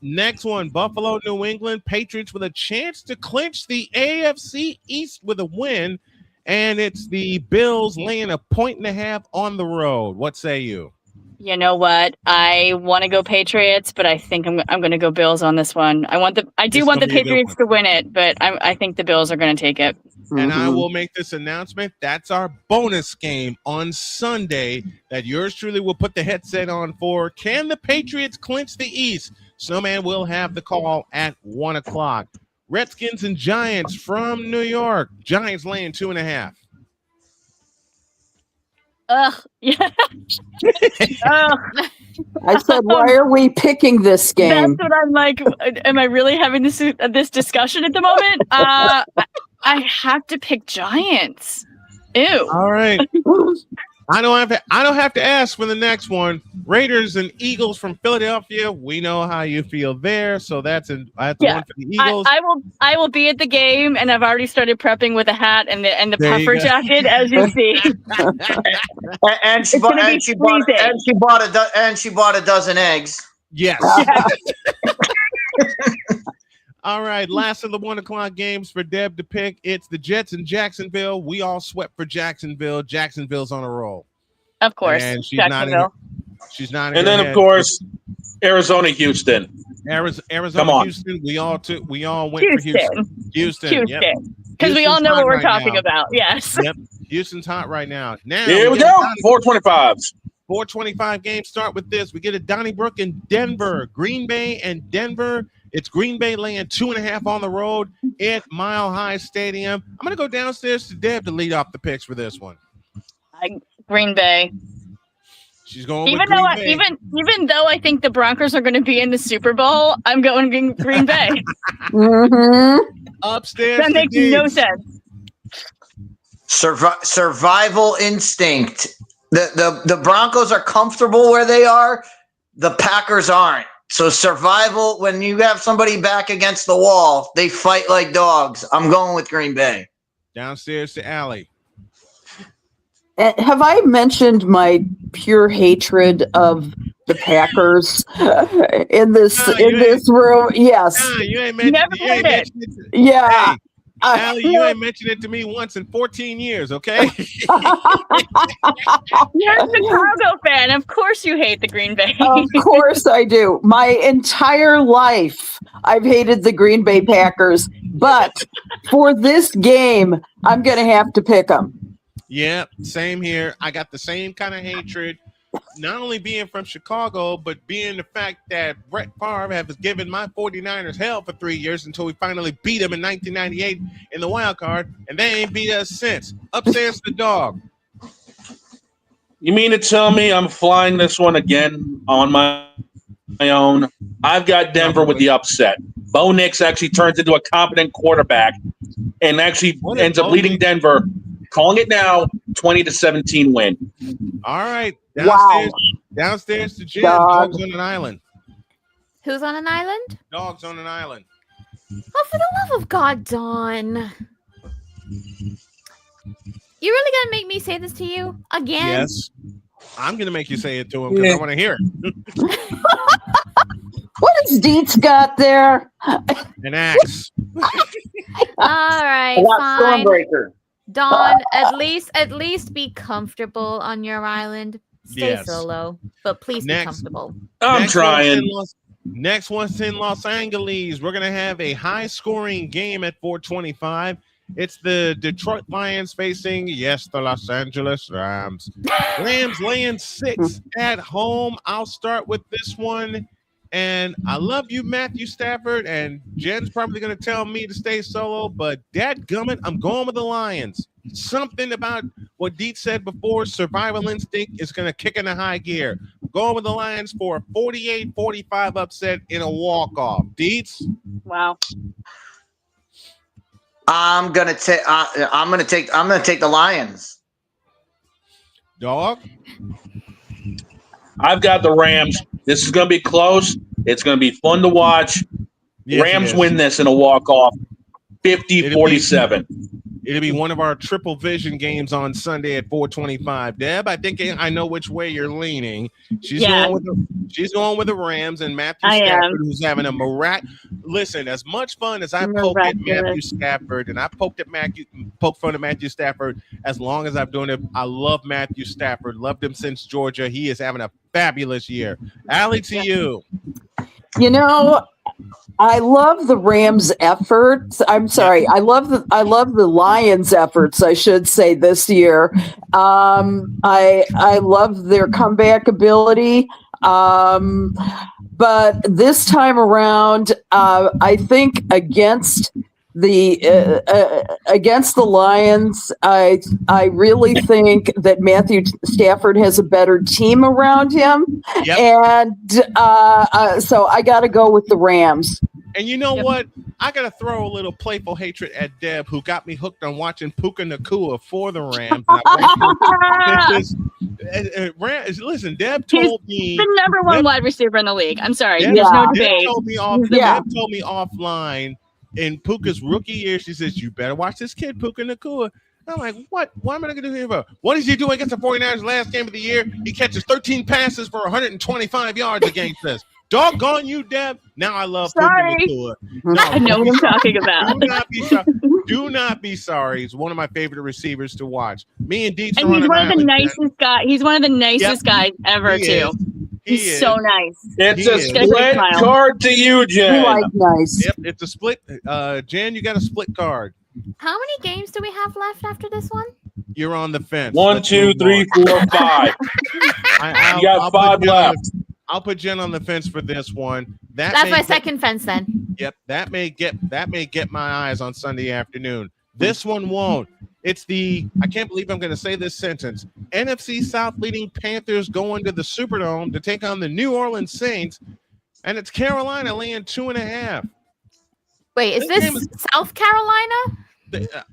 Next one, Buffalo, New England. Patriots with a chance to clinch the AFC East with a win. And it's the Bills laying 1.5 on the road. What say you? You know what? I want to go Patriots, but I think I'm going to go Bills on this one. I do want the Patriots to win it, but I think the Bills are going to take it. And I will make this announcement. That's our bonus game on Sunday that yours truly will put the headset on for. Can the Patriots clinch the East? Snowman will have the call at 1 o'clock. Redskins and Giants from New York. Giants laying 2.5. Ugh. Yeah. Ugh. I said, why are we picking this game? That's what I'm like. Am I really having this discussion at the moment? I have to pick Giants. Ew. All right. I don't have to ask for the next one. Raiders and Eagles from Philadelphia. We know how you feel there, so that's one for the Eagles. I will be at the game, and I've already started prepping with a hat and the There you puffer go. jacket, as you see. And she bought a dozen eggs. Yes. All right, last of the 1 o'clock games for Deb to pick. It's the Jets in Jacksonville. We all swept for Jacksonville. Jacksonville's on a roll. Of course, and she's Jacksonville. Not in And her then, head. of course, Arizona, Houston. Arizona, Come on. Houston. We all went for Houston. Houston. Yep. Because we all know what we're talking now. about. Yes. Yep. Houston's hot right now. Now Here we go. 425s. 425 games start with this. We get a Donnybrook in Denver, Green Bay and Denver. It's Green Bay laying 2.5 on the road at Mile High Stadium. I'm going to go downstairs to Deb to lead off the picks for this one. Green Bay. She's going Even with though Green Bay. even though I think the Broncos are going to be in the Super Bowl, I'm going Green Bay. Upstairs. That makes no sense. Survival instinct. The Broncos are comfortable where they are. The Packers aren't. So survival, when you have somebody back against the wall, they fight like dogs. I'm going with Green Bay. Downstairs to Allie. Have I mentioned my pure hatred of the Packers in this room? Yes. You ain't mentioned Never heard it. Yeah. Hey, Allie, you ain't mentioned it to me once in 14 years, okay? You're a Chicago fan. Of course you hate the Green Bay. Of course I do. My entire life, I've hated the Green Bay Packers. But for this game, I'm going to have to pick them. Yeah, same here. I got the same kind of hatred, not only being from Chicago, but being the fact that Brett Favre has given my 49ers hell for 3 years until we finally beat them in 1998 in the wild card, and they ain't beat us since. Upstairs the dog. You mean to tell me I'm flying this one again on my own? I've got Denver with the upset. Bo Nix actually turns into a competent quarterback and actually ends up leading Denver. Calling it now, 20-17 win. All right. Wow. Downstairs to Jim. Dog. Dogs on an island. Who's on an island? Dogs on an island. Oh, for the love of God, Dawn. You really gonna make me say this to you again? Yes. I'm going to make you say it to him because I want to hear it. What has Deets got there? An axe. All right, I got fine. Stormbreaker. Dawn, at least be comfortable on your island. Stay Yes. solo, but please be comfortable. I'm trying. Next one's in Los Angeles. We're going to have a high-scoring game at 425. It's the Detroit Lions facing, the Los Angeles Rams. Rams laying 6 at home. I'll start with this one. And I love you, Matthew Stafford. And Jen's probably going to tell me to stay solo, but dadgummit, I'm going with the Lions. Something about what Deets said before, survival instinct is going to kick into high gear. I'm going with the Lions for a 48-45 upset in a walk-off. Deets? Wow. I'm gonna take the Lions. Dog? I've got the Rams. This is going to be close. It's going to be fun to watch. Yes, Rams it is. win this in a walk-off, 50-47. It'll be one of our triple vision games on Sunday at 425. Deb, I think I know which way you're leaning. She's going with the Rams and Matthew Stafford, who's having a Listen, as much fun as I poked at Matthew Stafford and I poked fun at Matthew Stafford, as long as I'm doing it, I love Matthew Stafford. Loved him since Georgia. He is having a fabulous year. Allie, to you. You know, I love the Rams' efforts. I'm sorry, I love the Lions' efforts, I should say, this year. I love their comeback ability. But this time around, I think against against the Lions, I really think that Matthew Stafford has a better team around him, and so I got to go with the Rams. And you know what? I got to throw a little playful hatred at Deb, who got me hooked on watching Puka Nacua for the Rams. Listen, Deb told me the number one wide receiver in the league. I'm sorry, Deb, there's no Deb debate. Deb told me offline in Puka's rookie year. She says, "You better watch this kid, Puka Nacua." I'm like, what? What am I going to do here for? What is he doing against the 49ers last game of the year? He catches 13 passes for 125 yards against us. Doggone you, Deb. Now I love Puka Nacua. I know what I'm talking about. Do not be sorry. He's one of my favorite receivers to watch. Me and Deets And he's one of the nicest guys. He's one of the nicest guys ever, too. He's so nice. It's a split card to you, Jen. Nice. Yep, it's a split. Jen, you got a split card. How many games do we have left after this one? You're on the fence. 1, 2, 3, 4, 5. You got 5 left. I'll put Jen on the fence for this one. That's my second fence then. Yep, that may get my eyes on Sunday afternoon. This one won't. It's the, I can't believe I'm going to say this sentence, NFC South leading Panthers going to the Superdome to take on the New Orleans Saints, and it's Carolina laying 2.5. Wait, is this South Carolina?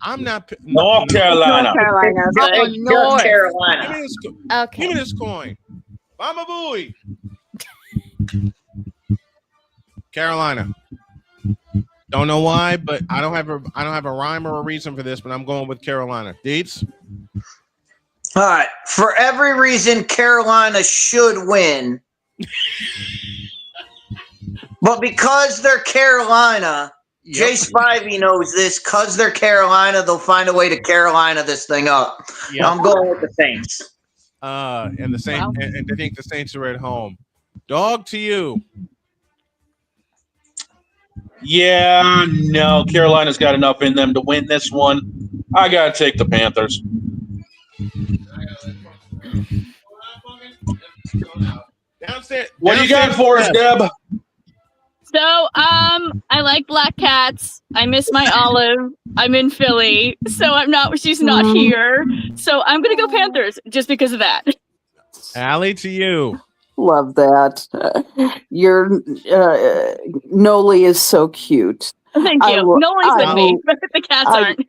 I'm not. North Carolina. North Carolina. Oh, North Carolina. Give me this coin. Mama Booey. Carolina. Don't know why, but I don't have a rhyme or a reason for this, but I'm going with Carolina. Deets? All right. For every reason Carolina should win, but because they're Carolina, Jay Spivey knows this. Because they're Carolina, they'll find a way to Carolina this thing up. Yep. I'm going with the Saints. And the Saints, and I think the Saints are at home. Dog to you. Yeah, no, Carolina's got enough in them to win this one. I got to take the Panthers. What do you got for us, Deb? So, I like Black Cats. I miss my Olive. I'm in Philly, so she's not here. So I'm going to go Panthers just because of that. Allie, to you. Love that. Your Noli is so cute. Thank you. Noli's with me, but the cats aren't.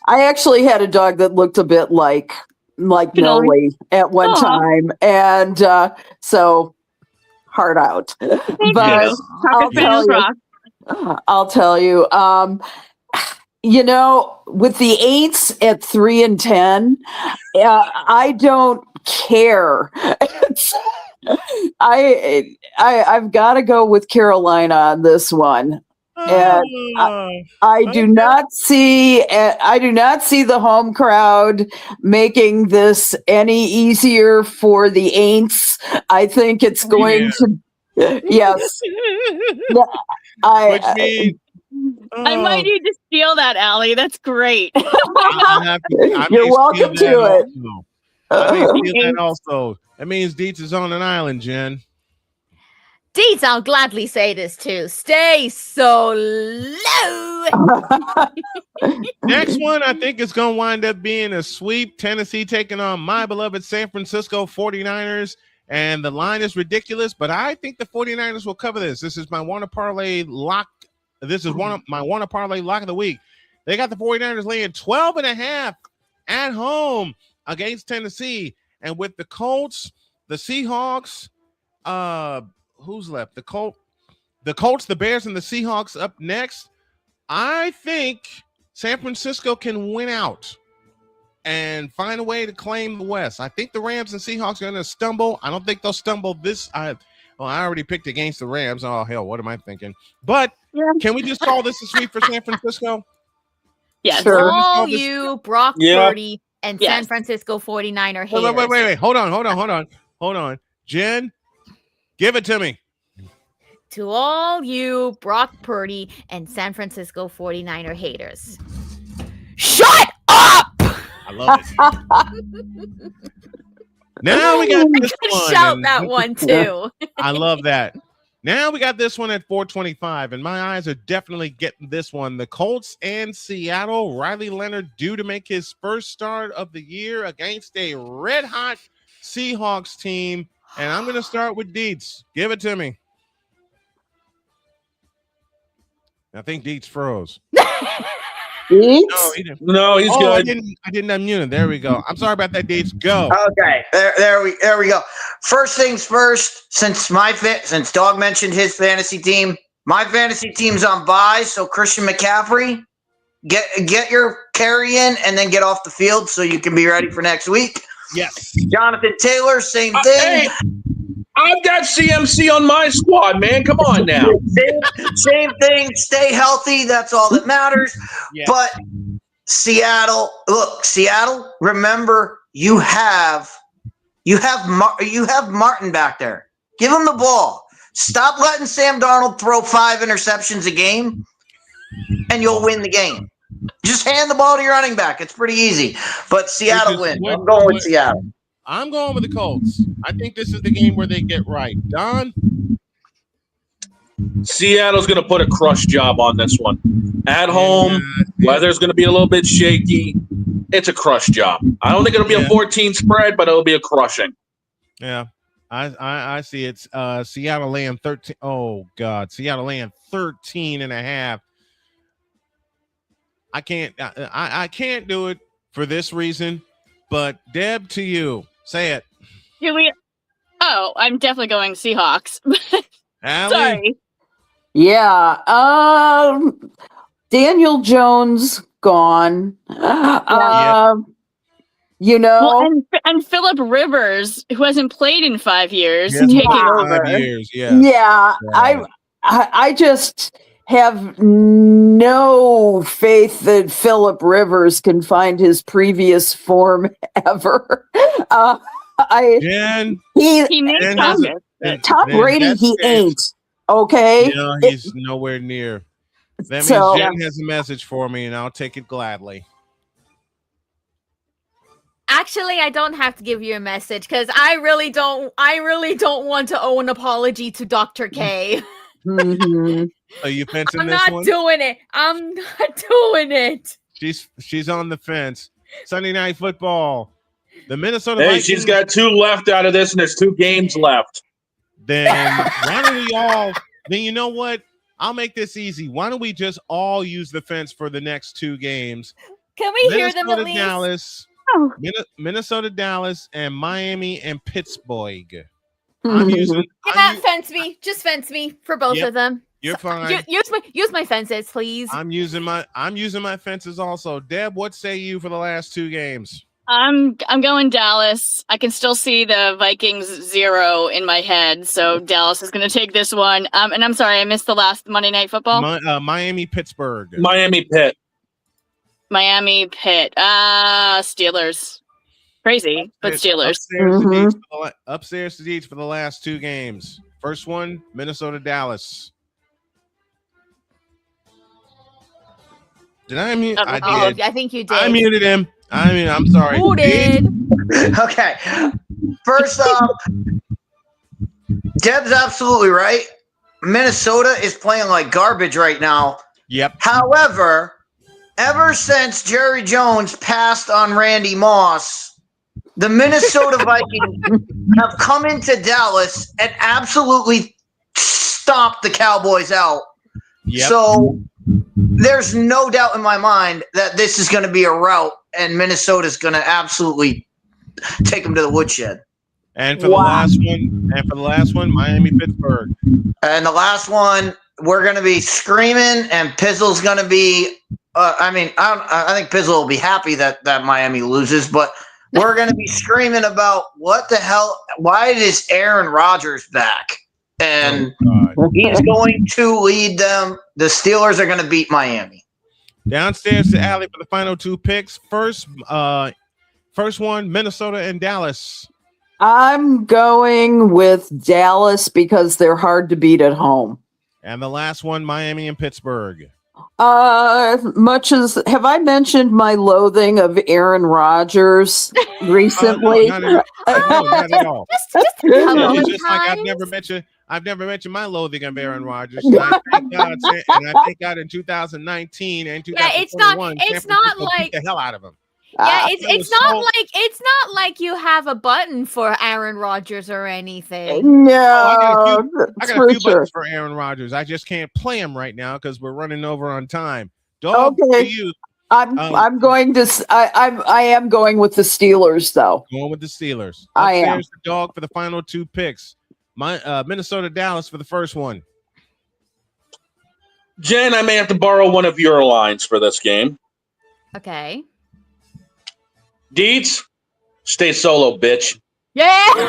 I actually had a dog that looked a bit like Noli at one time, and so heart out. But I'll tell you, with the Aints at 3-10, I don't care. I've got to go with Carolina on this one. And I do not see the home crowd making this any easier for the Aints. I think it's going to. Yes. I might need to steal that, Allie. That's great. You're welcome to it. I may steal that also. That means Deets is on an island, Jen. Deets, I'll gladly say this too. Stay so low. Next one, I think it's going to wind up being a sweep. Tennessee taking on my beloved San Francisco 49ers. And the line is ridiculous, but I think the 49ers will cover this. This is my Warner Parlay lock. This is my Warner Parlay lock of the week. They got the 49ers laying 12.5 at home against Tennessee. And with the Colts, the Seahawks, who's left? The Colts, the Bears, and the Seahawks up next. I think San Francisco can win out and find a way to claim the West. I think the Rams and Seahawks are going to stumble. I don't think they'll stumble this. I already picked against the Rams. Oh, hell, what am I thinking? But can we just call this a sweep for San Francisco? Yes. Sure. All you Brock Purdy and San Francisco 49er haters. Wait. Hold on. Jen, give it to me. To all you Brock Purdy and San Francisco 49er haters. Shut up! I love it. Now we got this one. Shout that one too. I love that. Now we got this one at 425, and my eyes are definitely getting this one. The Colts and Seattle. Riley Leonard due to make his first start of the year against a red-hot Seahawks team. And I'm going to start with Dietz. Give it to me. I think Dietz froze. Dietz? No, he didn't. No, he's good. I didn't unmute him. There we go. I'm sorry about that, Dietz. Go. Okay, there we go. First things first. Since Dog mentioned his fantasy team, my fantasy team's on bye. So Christian McCaffrey, get your carry in and then get off the field so you can be ready for next week. Yes. Jonathan Taylor, same thing. Hey, I've got CMC on my squad, man. Come on now. Same thing. Stay healthy. That's all that matters. Yes. But Seattle, remember you have Martin back there. Give him the ball. Stop letting Sam Darnold throw 5 interceptions a game, and you'll win the game. Just hand the ball to your running back. It's pretty easy. But Seattle wins. I'm going with Seattle. I'm going with the Colts. I think this is the game where they get right. Don? Seattle's going to put a crush job on this one. At home, weather's going to be a little bit shaky. It's a crush job. I don't think it'll be a 14 spread, but it'll be a crushing. Yeah, I see it's Seattle laying 13. Oh, God. Seattle laying 13 and a half. I can't do it for this reason, but Deb, to you. Say it. I'm definitely going Seahawks. Allie? Sorry. Yeah. Daniel Jones gone. You know, well, and Phillip Rivers, who hasn't played in 5 years, Yes, taking 5 over. years, yeah. I just have no faith that Phillip Rivers can find his previous form ever. Jen, He made Jen Thomas. Tom Brady, he ain't. Okay? No, he's nowhere near. That means So- Jen has a message for me, and I'll take it gladly. Actually, I don't have to give you a message because I really don't want to owe an apology to Dr. K. Mhm. Are you fencing I'm this not one? doing it. I'm not doing it. She's on the fence. Sunday Night Football. The Minnesota Hey, Vikings. she's got 2 left out of this, and there's 2 games left. Then why don't we all? Then you know what? I'll make this easy. Why don't we just all use the fence for the next 2 games? Can we hear them at Minnesota, least? Dallas, Minnesota, Dallas, and Miami and Pittsburgh. Fence me. Just fence me for both Yep, of them. you're fine. Use my fences, please. I'm using my fences also. Deb, what say you for the last 2 games? I'm going Dallas. I can still see the Vikings 0 in my head, so Dallas is going to take this one. And I'm sorry, I missed the last Monday Night Football. Miami, Pittsburgh. Miami, Pitt. Miami, Pitt. Steelers. Crazy, but Steelers. Upstairs to Deeds for the last 2 games. First one, Minnesota, Dallas. Did I mute? I did. I think you did. I muted him. I'm sorry. Who did? Okay. First off, Deb's absolutely right. Minnesota is playing like garbage right now. Yep. However, ever since Jerry Jones passed on Randy Moss, the Minnesota Vikings have come into Dallas and absolutely stomped the Cowboys out. Yep. So there's no doubt in my mind that this is going to be a rout, and Minnesota's going to absolutely take them to the woodshed. And for the last one, Miami, Pittsburgh. And the last one, we're going to be screaming, and Pizzle's going to be. I think Pizzle will be happy that Miami loses, but we're going to be screaming about what the hell? Why is Aaron Rodgers back? And he's going to lead them. The Steelers are going to beat Miami. Downstairs to Allie for the final 2 picks. First one, Minnesota and Dallas. I'm going with Dallas because they're hard to beat at home. And the last one, Miami and Pittsburgh. Much as have I mentioned my loathing of Aaron Rodgers recently? No, not at all. Just a couple It's of just like times. I've never mentioned my loathing of Aaron Rodgers. And I thank God in 2019 and 2021, it's not beat like the hell out of him. Yeah, it's not like you have a button for Aaron Rodgers or anything. No, I got a few buttons for Aaron Rodgers. I just can't play him right now because we're running over on time. Dog, okay. to you. I'm going to. I am going with the Steelers, though. Going with the Steelers. I am. The dog for the final two picks. My Minnesota Dallas for the first one. Jen, I may have to borrow one of your lines for this game. Okay. Deeds, stay solo, bitch. Yeah. Hey.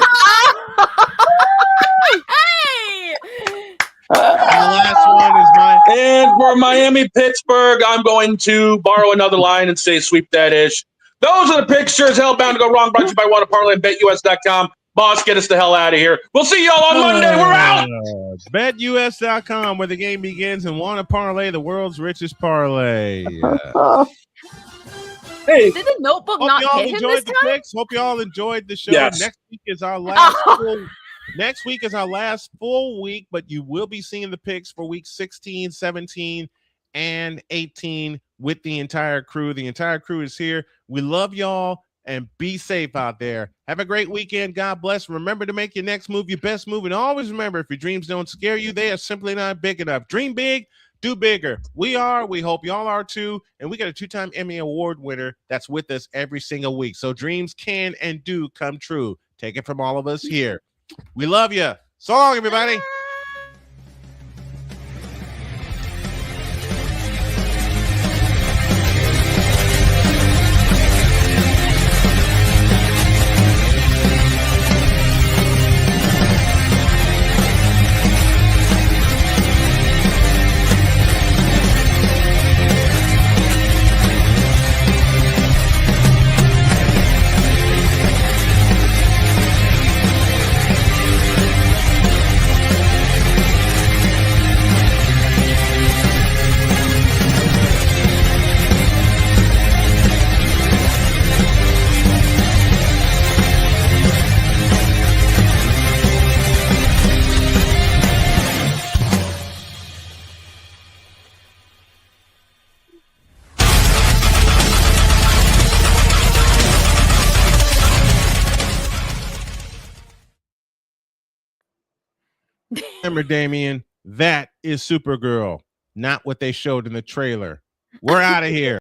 And the last one is mine. And for Miami, Pittsburgh, I'm going to borrow another line and say sweep that ish. Those are the pictures. Hellbound to go wrong. Brought to you by Wanna Parlay and BetUS.com. Boss, get us the hell out of here. We'll see y'all on Monday. We're out. BetUS.com, where the game begins, and Wanna Parlay, the world's richest parlay. Hey, did the Notebook Hope not y'all hit him enjoyed this the time? picks. Hope y'all enjoyed the show. Yes. Next week is our last next week is our last full week, but you will be seeing the picks for week 16, 17, and 18 with the entire crew. The entire crew is here. We love y'all, and be safe out there. Have a great weekend. God bless. Remember to make your next move your best move, and always remember, if your dreams don't scare you, they are simply not big enough. Dream big. Do bigger. We hope y'all are too. And we got a 2-time Emmy Award winner that's with us every single week. So dreams can and do come true. Take it from all of us here. We love you. So long, everybody. Remember, Damien, that is Supergirl, not what they showed in the trailer. We're out of here.